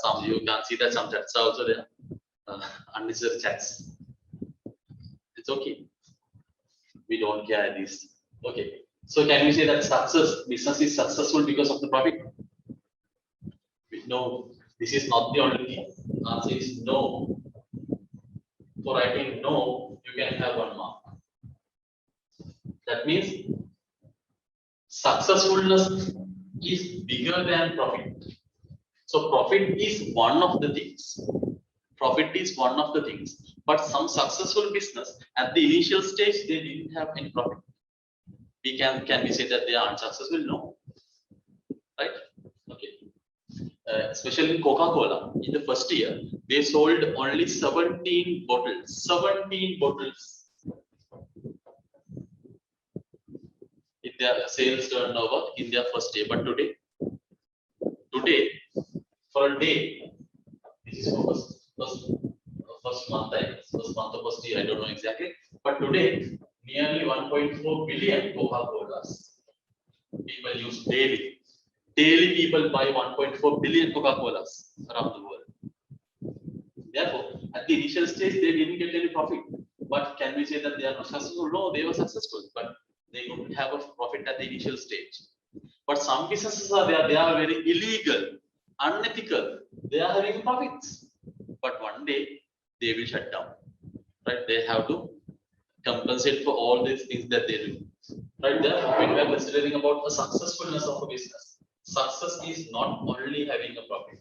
some you can see that some chats are also there. Unnecessary chats. It's okay. We don't care this. Okay. So can we say that business is successful because of the profit? No, this is not the only thing. Answer is no. For writing no, you can have 1 mark. That means successfulness is bigger than profit. So profit is one of the things. Profit is one of the things. But some successful business at the initial stage they didn't have any profit. Can we say that they are unsuccessful? No. Right? Okay. Especially Coca-Cola, in the first year, they sold only 17 bottles. 17 bottles. In their sales turnover in their first year. But today, for a day, this is for first month, first month of first year, I don't know exactly. But today, nearly 1.4 billion Coca-Colas people use daily. Daily people buy 1.4 billion Coca-Colas around the world. Therefore, at the initial stage, they didn't get any profit. But can we say that they are not successful? No, they were successful, but they don't have a profit at the initial stage. But some businesses are there, they are very illegal, unethical. They are having profits. But one day, they will shut down. Right? They have to compensate for all these things that they do. Right? Therefore, when we are considering about the successfulness of a business, success is not only having a profit.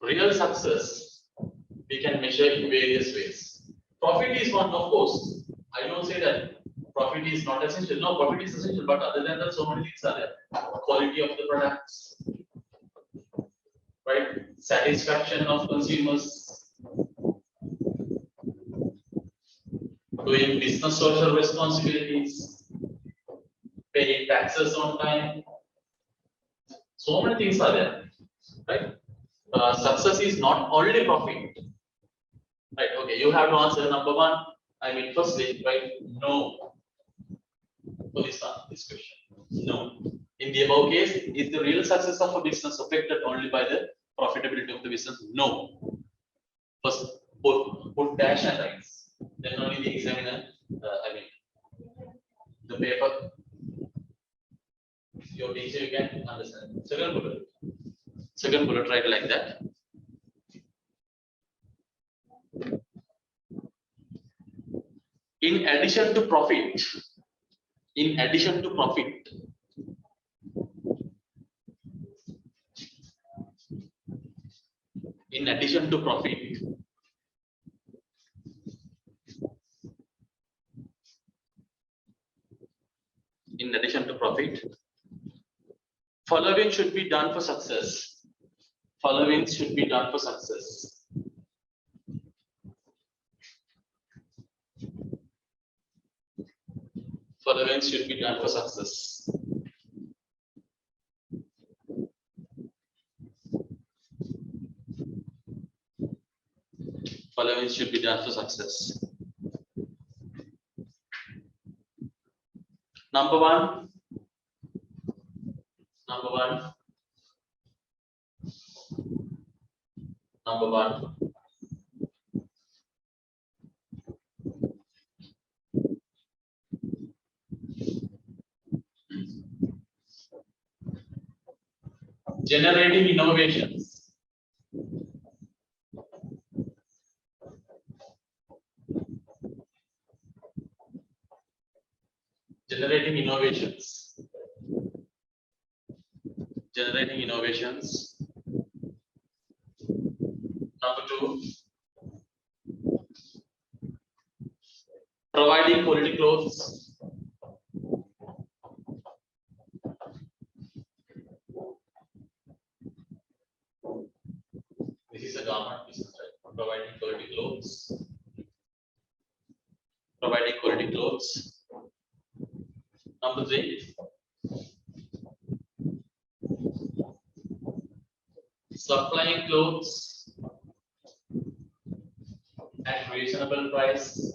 Real success we can measure in various ways. Profit is one, of course. I don't say that profit is not essential. No, profit is essential, but other than that, so many things are there. Quality of the products, right? Satisfaction of consumers, doing business social responsibilities, paying taxes on time. So many things are there, right? Success is not only profit. Right, okay, you have to answer number 1. I mean, firstly, right? No. For this question. No. In the above case, is the real success of a business affected only by the profitability of the business? No. First, put dash and lines. Then only the examiner, the paper, your teacher, you can understand. Second bullet, write like that. In addition to profit, in addition to profit, in addition to profit, in addition to profit, following should be done for success. Following should be done for success. Following should be done for success. Following should be done for success. Number one. Number one. Number one. Generating innovations. Generating innovations. Generating innovations. Number 2. Providing quality clothes. This is a garment business, right? Providing quality clothes. Providing quality clothes. Number 3. Supplying clothes at reasonable price.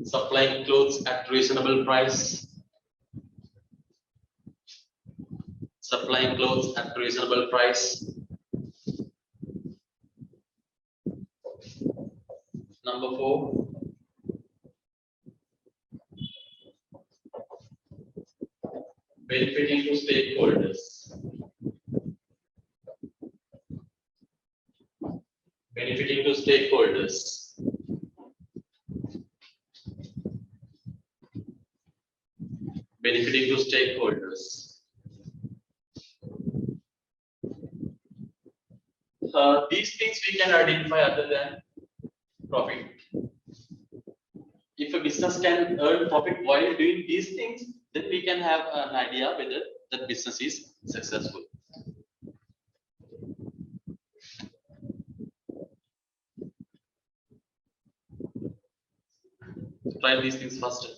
Supplying clothes at reasonable price. Supplying clothes at reasonable price. Number 4. Benefiting to stakeholders. Benefiting to stakeholders. Benefiting to stakeholders. These things we can identify other than profit. If a business can earn profit while doing these things, then we can have an idea whether that business is successful. Try these things faster.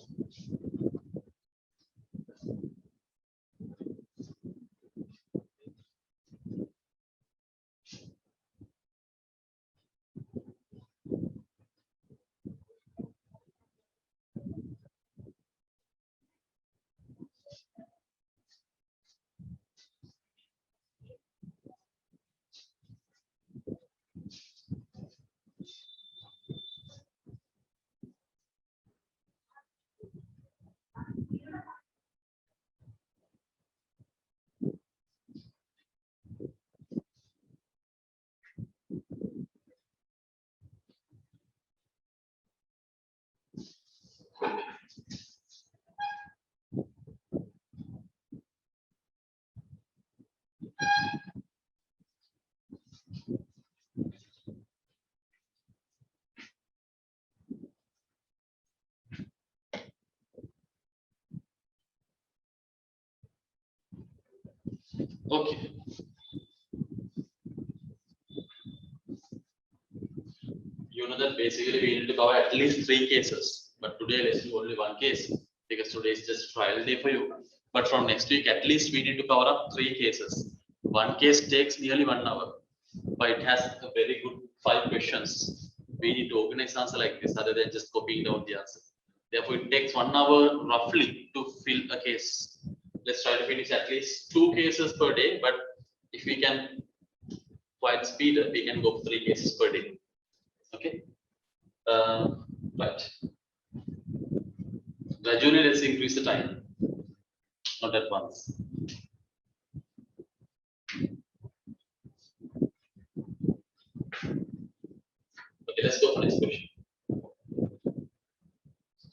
Okay. You know that basically we need to cover at least 3 cases, but today let's do only 1 case because today is just trial day for you. But from next week, at least we need to cover up 3 cases. 1 case takes nearly 1 hour, but it has a very good 5 questions. We need to organize answer like this other than just copying down the answer. Therefore, it takes 1 hour roughly to fill a case. Let's try to finish at least 2 cases per day, but if we can quite speed up, we can go for 3 cases per day. Okay. Right. Gradually, let's increase the time. Not at once. Okay, let's go for this question.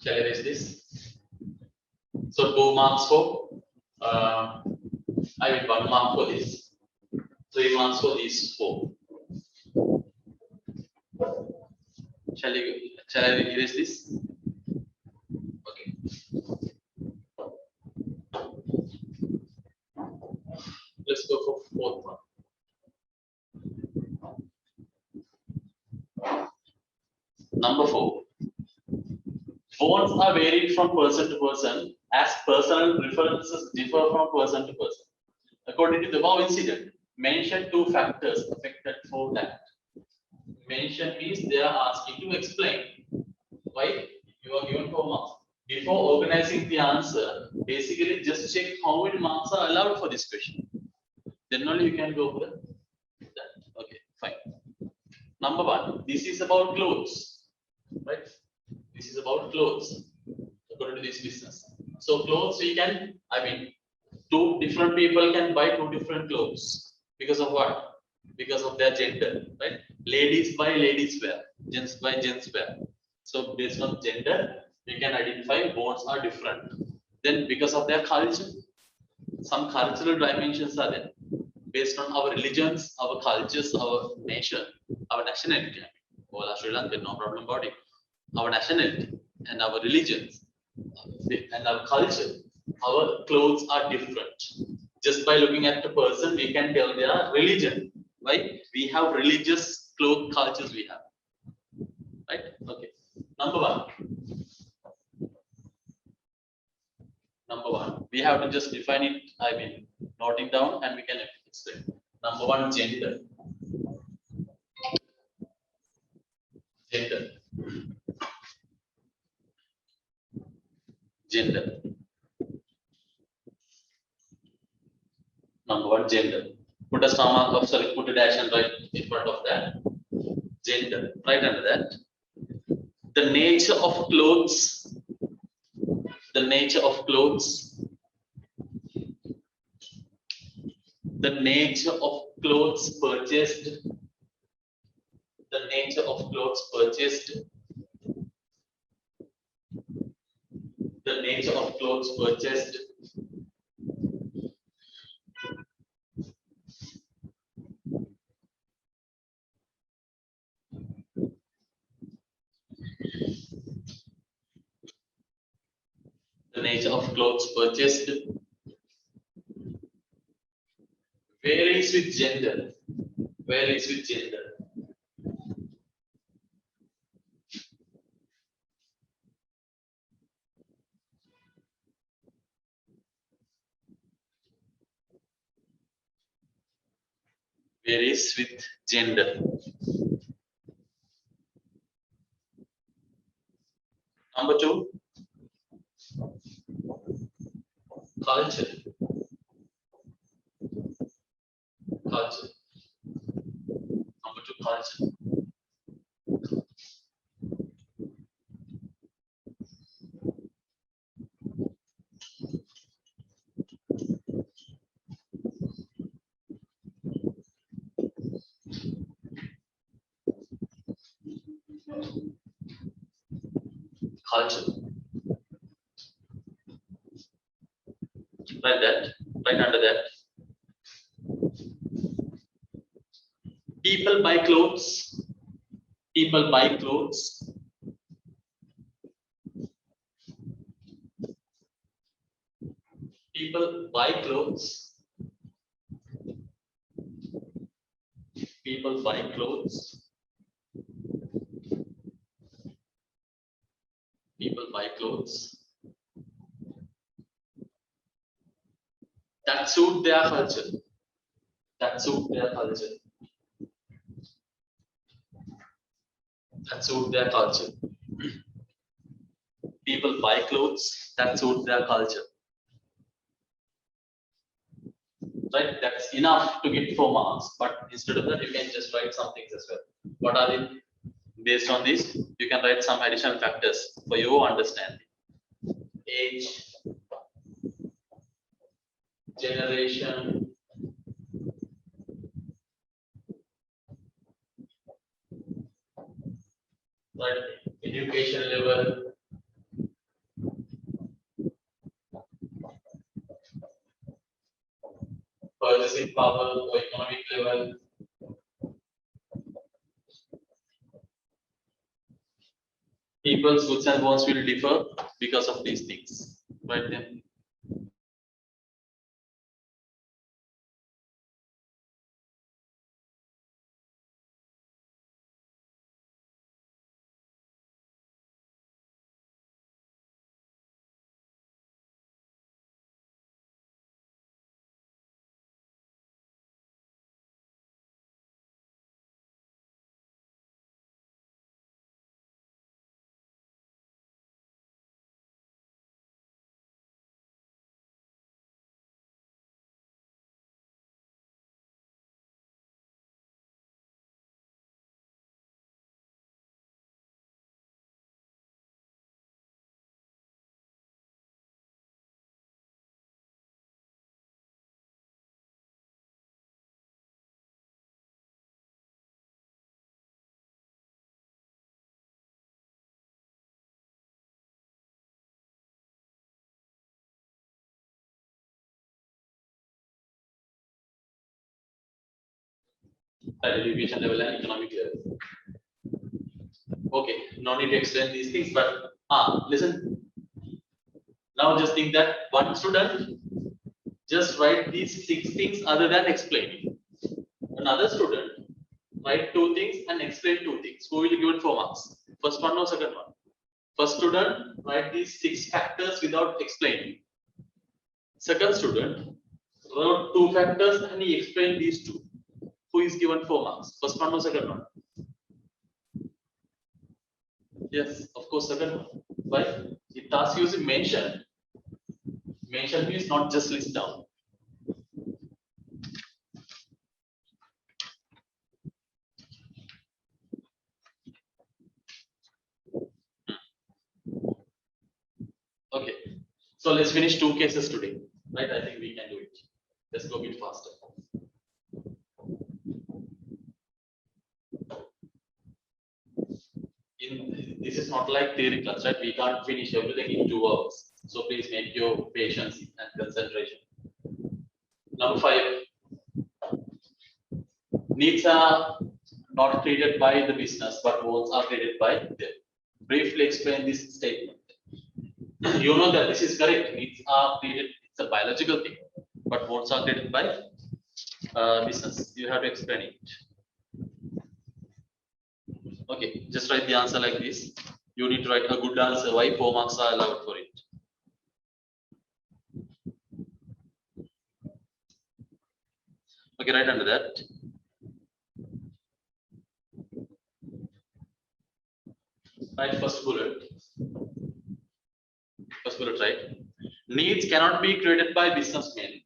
Shall I raise this? So 2 marks for I mean 1 mark for this, 3 marks for these 4. Shall I erase this? Okay. Let's go for 4th one. Number 4. Phones are varied from person to person as personal preferences differ from person to person. According to the above incident, mention 2 factors affected for that. Mention means they are asking to explain why you are given 4 marks. Before organizing the answer, basically just check how many marks are allowed for this question. Then only you can go for that. Okay, fine. Number 1, this is about clothes, right? This is about clothes according to this business. So clothes we can, I mean, two different people can buy two different clothes because of what? Because of their gender, right? Ladies buy ladies wear, gents buy gents wear. So based on gender, we can identify both are different. Then because of their culture, some cultural dimensions are there. Based on our religions, our cultures, our nation, our nationality. All are Sri Lankan, no problem about it. Our nationality and our religions and our culture, our clothes are different. Just by looking at the person, we can tell their religion. Right? We have religious cloth cultures. We have. Right? Okay. Number one. Number one. We have to just define it. I mean, note it down, and we can explain. Number one, gender. Gender. Gender. Number one, gender. Put a star mark of, sorry, put a dash and right in front of that. Gender. Right under that. The nature of clothes. The nature of clothes. The nature of clothes purchased. The nature of clothes purchased. The nature of clothes purchased. The nature of clothes purchased varies with gender. Varies with gender. Varies with gender. Number two, culture. Culture. Number two, culture. Culture. Like that. Right under that. People buy clothes. People buy clothes. People buy clothes. People buy clothes. People buy clothes that suit their culture. That suit their culture. That suit their culture. People buy clothes that suit their culture. Right? That's enough to get 4 marks, but instead of that, you can just write some things as well. What are they? Based on this, you can write some additional factors for your understanding. Age, generation, right? Education level, purchasing power or economic level. People's goods and wants will differ because of these things, right? Then education level and economic level. Okay, no need to explain these things, but listen. Now just think that one student just write these 6 things other than explaining. Another student write 2 things and explain 2 things. Who will be given 4 marks? First one or second one? First student write these 6 factors without explaining. Second student wrote 2 factors and he explained these 2. Who is given 4 marks? First one or second one? Yes, of course, second one. Why? It asks you to mention. Mention means not just list down. Okay, so let's finish 2 cases today, right? I think we can do it. Let's go a bit faster. This is not like theory class, right? We can't finish everything in 2 hours. So please make your patience and concentration. Number 5. Needs are not created by the business, but wants are created by them. Briefly explain this statement. You know that this is correct. Needs are created. It's a biological thing, but wants are created by business. You have to explain it. Okay, just write the answer like this. You need to write a good answer. Why 4 marks are allowed for it? Okay, right under that. Right, first bullet. First bullet, right? Needs cannot be created by businessmen.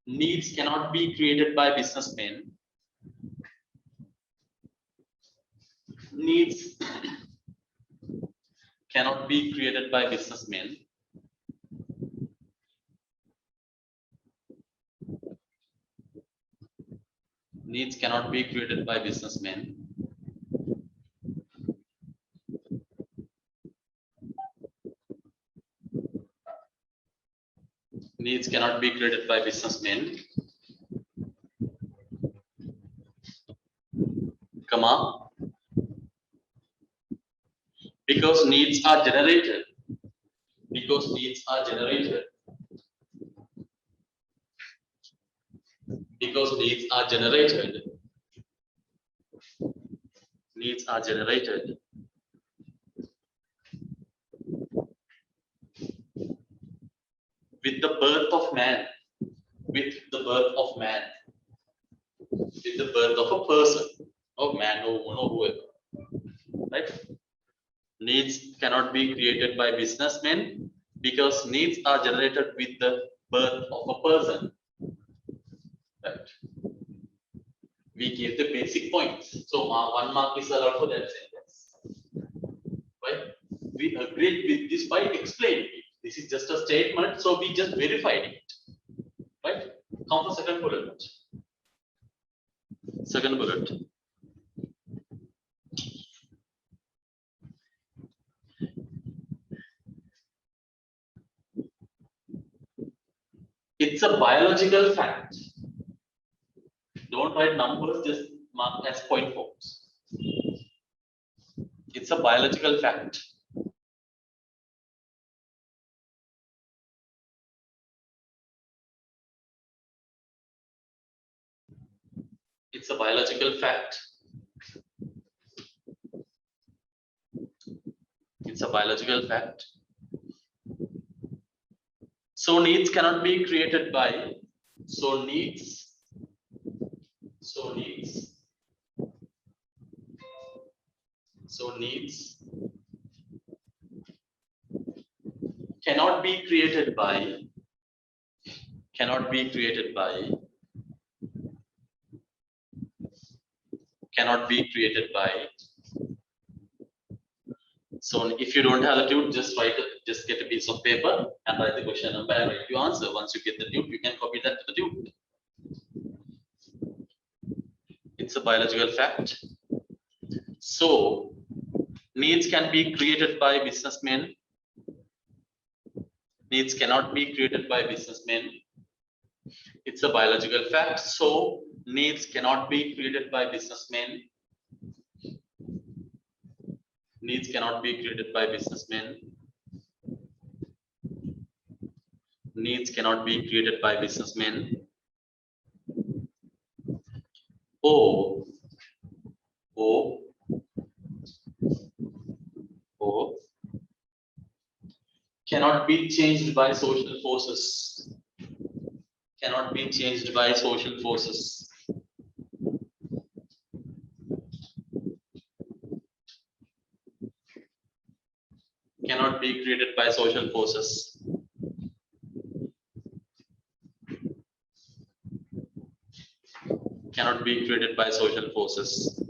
Needs cannot be created by businessmen. Needs cannot be created by businessmen. Needs cannot be created by businessmen. Needs cannot be created by businessmen. Comma. Because needs are generated. Because needs are generated. Because needs are generated. Needs are generated. With the birth of man. With the birth of man. With the birth of a person. Of man or whoever. Right? Needs cannot be created by businessmen because needs are generated with the birth of a person. Right. We gave the basic points. So 1 mark is allowed for that sentence. Right? We agreed with this by explaining it. This is just a statement, so we just verified it. Right? Come for second bullet. Second bullet. It's a biological fact. Don't write numbers, just mark as point forms. It's a biological fact. It's a biological fact. It's a biological fact. So needs cannot be created by. So needs cannot be created by. Cannot be created by. Cannot be created by. So if you don't have the tube, just get a piece of paper and write the question number and write your answer. Once you get the tube, you can copy that to the tube. It's a biological fact. So needs can be created by businessmen. Needs cannot be created by businessmen. It's a biological fact. So needs cannot be created by businessmen. Needs cannot be created by businessmen. Needs cannot be created by businessmen. O cannot be changed by social forces. Cannot be changed by social forces. Cannot be created by social forces. Cannot be created by social forces.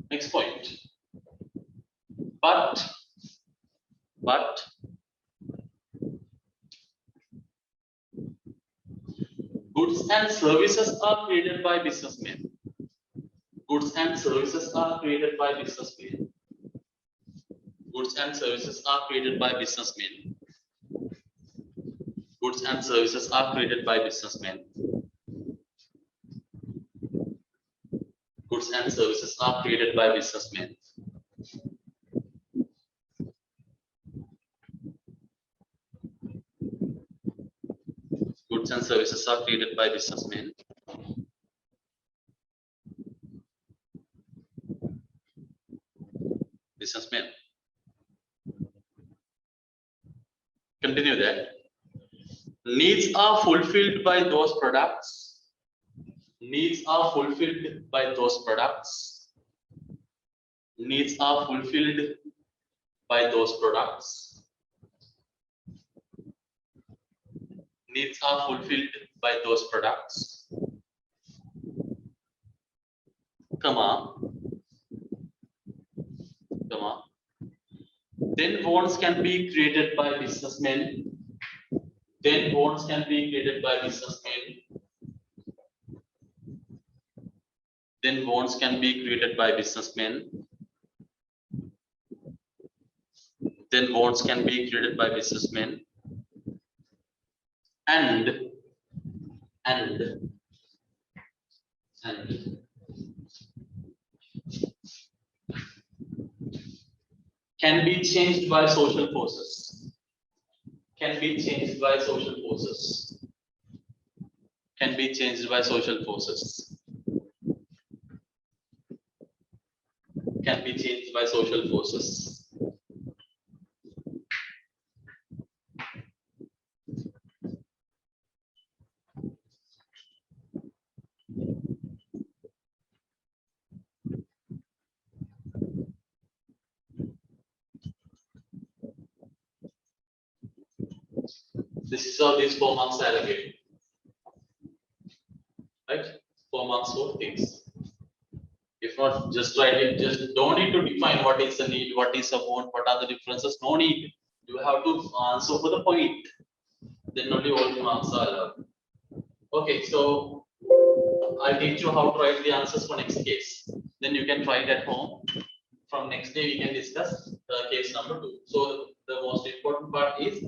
Next point. But goods and services are created by businessmen. Goods and services are created by businessmen. Goods and services are created by businessmen. Goods and services are created by businessmen. Goods and services are created by businessmen. Goods and services are created by businessmen. Businessmen. Continue that. Needs are fulfilled by those products. Needs are fulfilled by those products. Needs are fulfilled by those products. Needs are fulfilled by those products. Comma. Then wants can be created by businessmen. Then wants can be created by businessmen. Then wants can be created by businessmen. Then wants can be created by businessmen. And can be changed by social forces. Can be changed by social forces. Can be changed by social forces. Can be changed by social forces. This is how these 4 marks are allocated. Right? 4 marks for things. If not, just write it. Just don't need to define what is the need, what is a want, what are the differences. No need. You have to answer for the point. Then only all the marks are allowed. Okay, so I'll teach you how to write the answers for next case. Then you can try it at home. From next day, we can discuss case number 2. So the most important part is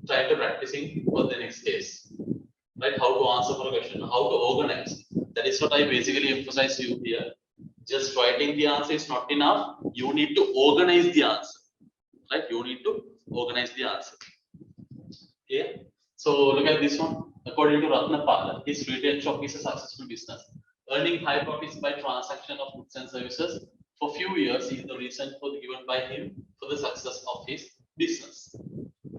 try to practicing for the next case. Right? How to answer for a question, how to organize. That is what I basically emphasize you here. Just writing the answer is not enough. You need to organize the answer. Right? You need to organize the answer. Okay. So look at this one. According to Ratnapala, his retail shop is a successful business, earning high profits by transaction of goods and services. For few years, is the reason for given by him for the success of his business.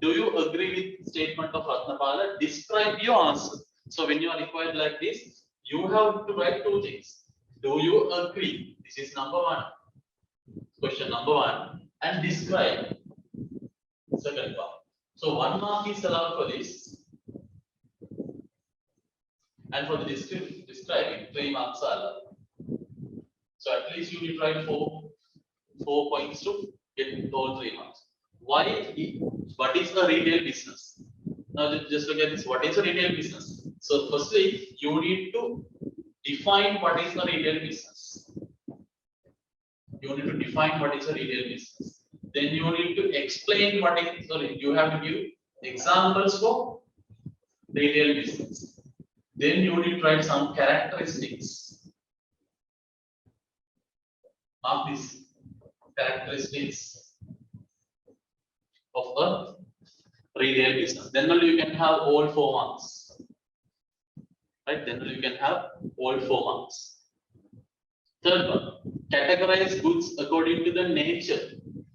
Do you agree with statement of Ratnapala? Describe your answer. So when you are required like this, you have to write 2 things. Do you agree? This is number 1. Question number 1. And describe. Second part. So 1 mark is allowed for this. And for the describing, 3 marks are allowed. So at least you will write 4 points to get all 3 marks. Why? What is a retail business? Now just look at this. What is a retail business? So firstly, you need to define what is the retail business. You need to define what is a retail business. Then you need to explain what is, sorry, you have to give examples for retail business. Then you need to write some characteristics. Mark these characteristics of a retail business. Then only you can have all 4 marks. Right? Then only you can have all 4 marks. Third one, categorize goods according to the nature.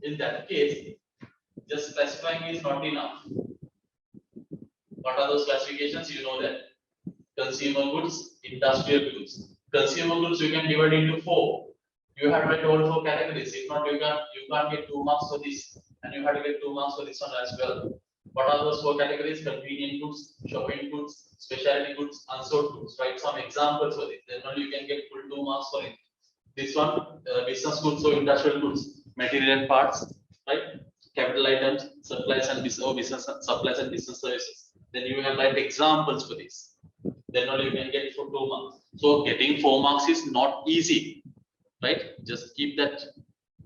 In that case, just classifying is not enough. What are those classifications? You know that. Consumer goods, industrial goods. Consumer goods you can divide into 4. You have to write all 4 categories. If not, you can't get 2 marks for this, and you have to get 2 marks for this one as well. What are those 4 categories? Convenient goods, shopping goods, specialty goods, unsold goods. Write some examples for it. Then only you can get full 2 marks for it. This one, business goods or industrial goods, material and parts, right? Capital items, supplies and business supplies and business services. Then you can write examples for this. Then only you can get for 2 marks. So getting 4 marks is not easy, right? Just keep that.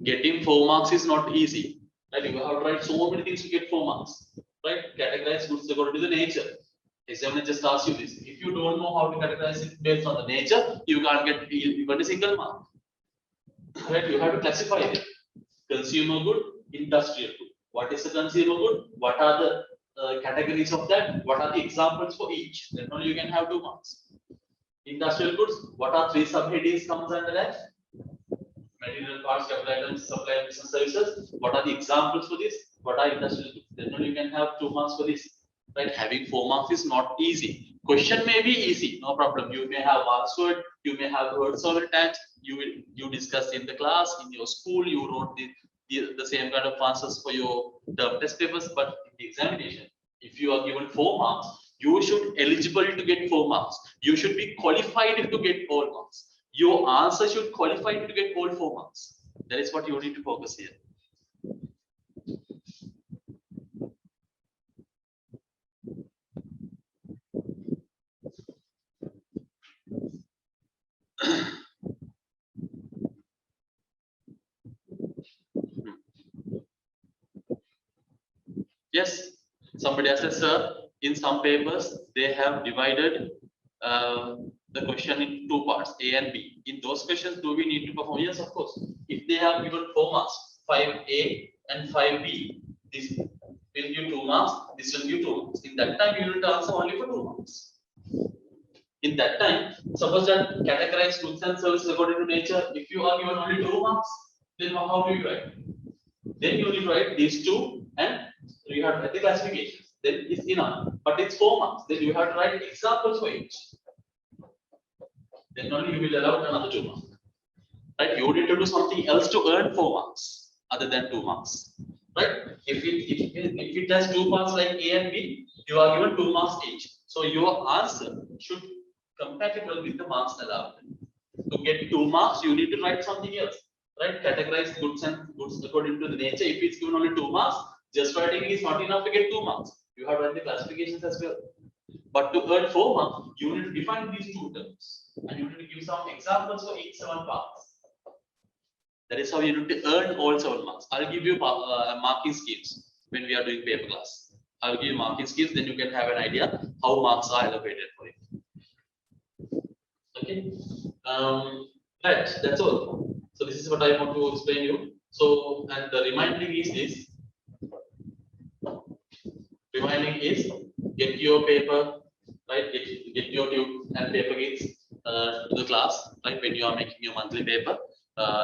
Getting 4 marks is not easy, right? You have to write so many things to get 4 marks, right? Categorize goods according to the nature. Examiner just asks you this. If you don't know how to categorize it based on the nature, you can't get even a single mark. Right? You have to classify it. Consumer good, industrial good. What is the consumer good? What are the categories of that? What are the examples for each? Then only you can have 2 marks. Industrial goods, what are 3 subheadings comes under that? Material parts, capital items, supply and business services. What are the examples for this? What are industrial goods? Then only you can have 2 marks for this. Right? Having 4 marks is not easy. Question may be easy, no problem. You may have answered, you may have heard several times. You discussed in the class, in your school, you wrote the same kind of answers for your term test papers, but in the examination, if you are given 4 marks, you should eligible to get 4 marks. You should be qualified to get all marks. Your answer should qualify to get all 4 marks. That is what you need to focus here. Yes, somebody has said, sir, in some papers, they have divided the question in 2 parts, A and B. In those questions, do we need to perform? Yes, of course. If they have given 4 marks, 5A and 5B, this will give 2 marks, this will give 2 marks. In that time, you need to answer only for 2 marks. In that time, suppose that categorize goods and services according to nature, if you are given only 2 marks, then how do you write? Then you need to write these 2 and you have to write the classifications. Then it's enough. But it's 4 marks. Then you have to write examples for each. Then only you will allow another 2 marks. Right? You need to do something else to earn 4 marks other than 2 marks. Right? If it has 2 parts like A and B, you are given 2 marks each. So your answer should be compatible with the marks allowed. To get 2 marks, you need to write something else. Right? Categorize goods and goods according to the nature. If it's given only 2 marks, just writing is not enough to get 2 marks. You have to write the classifications as well. But to earn 4 marks, you need to define these 2 terms. And you need to give some examples for each 7 parts. That is how you need to earn all 7 marks. I'll give you marking schemes when we are doing paper class. I'll give you marking schemes, then you can have an idea how marks are allocated for it. Okay. Right, that's all. So this is what I want to explain you. So, and the reminding is this. Reminding is get your paper, right? Get your tube and paper kits to the class, right? When you are making your monthly paper.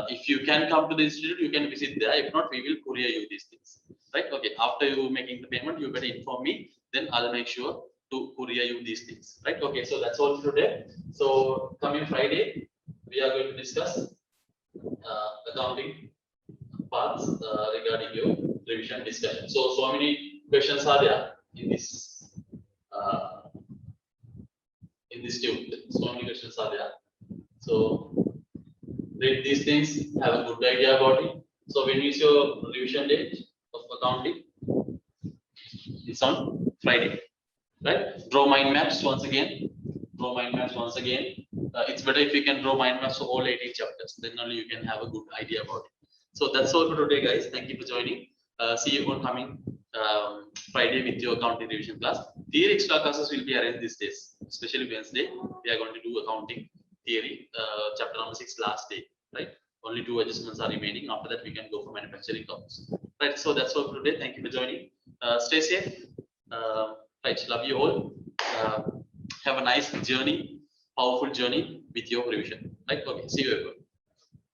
If you can come to the institute, you can visit there. If not, we will courier you these things, right? Okay. After you making the payment, you better inform me. Then I'll make sure to courier you these things, right? Okay. So that's all for today. So coming Friday, we are going to discuss accounting parts regarding your revision discussion. So many questions are there in this tube. So many questions are there. So read these things, have a good idea about it. So when is your revision date of accounting? It's on Friday, right? Draw mind maps once again. Draw mind maps once again. it's better if you can draw mind maps for all 18 chapters. Then only you can have a good idea about it. So that's all for today, guys. Thank you for joining. See you on coming Friday with your accounting revision class. Theory extra classes will be arranged these days, especially Wednesday. We are going to do accounting theory, chapter number 6 last day, right? Only 2 adjustments are remaining. After that, we can go for manufacturing accounts. Right. So that's all for today. Thank you for joining. Stay safe. Right. Love you all. Have a nice journey, powerful journey with your revision. Right. Okay. See you everyone.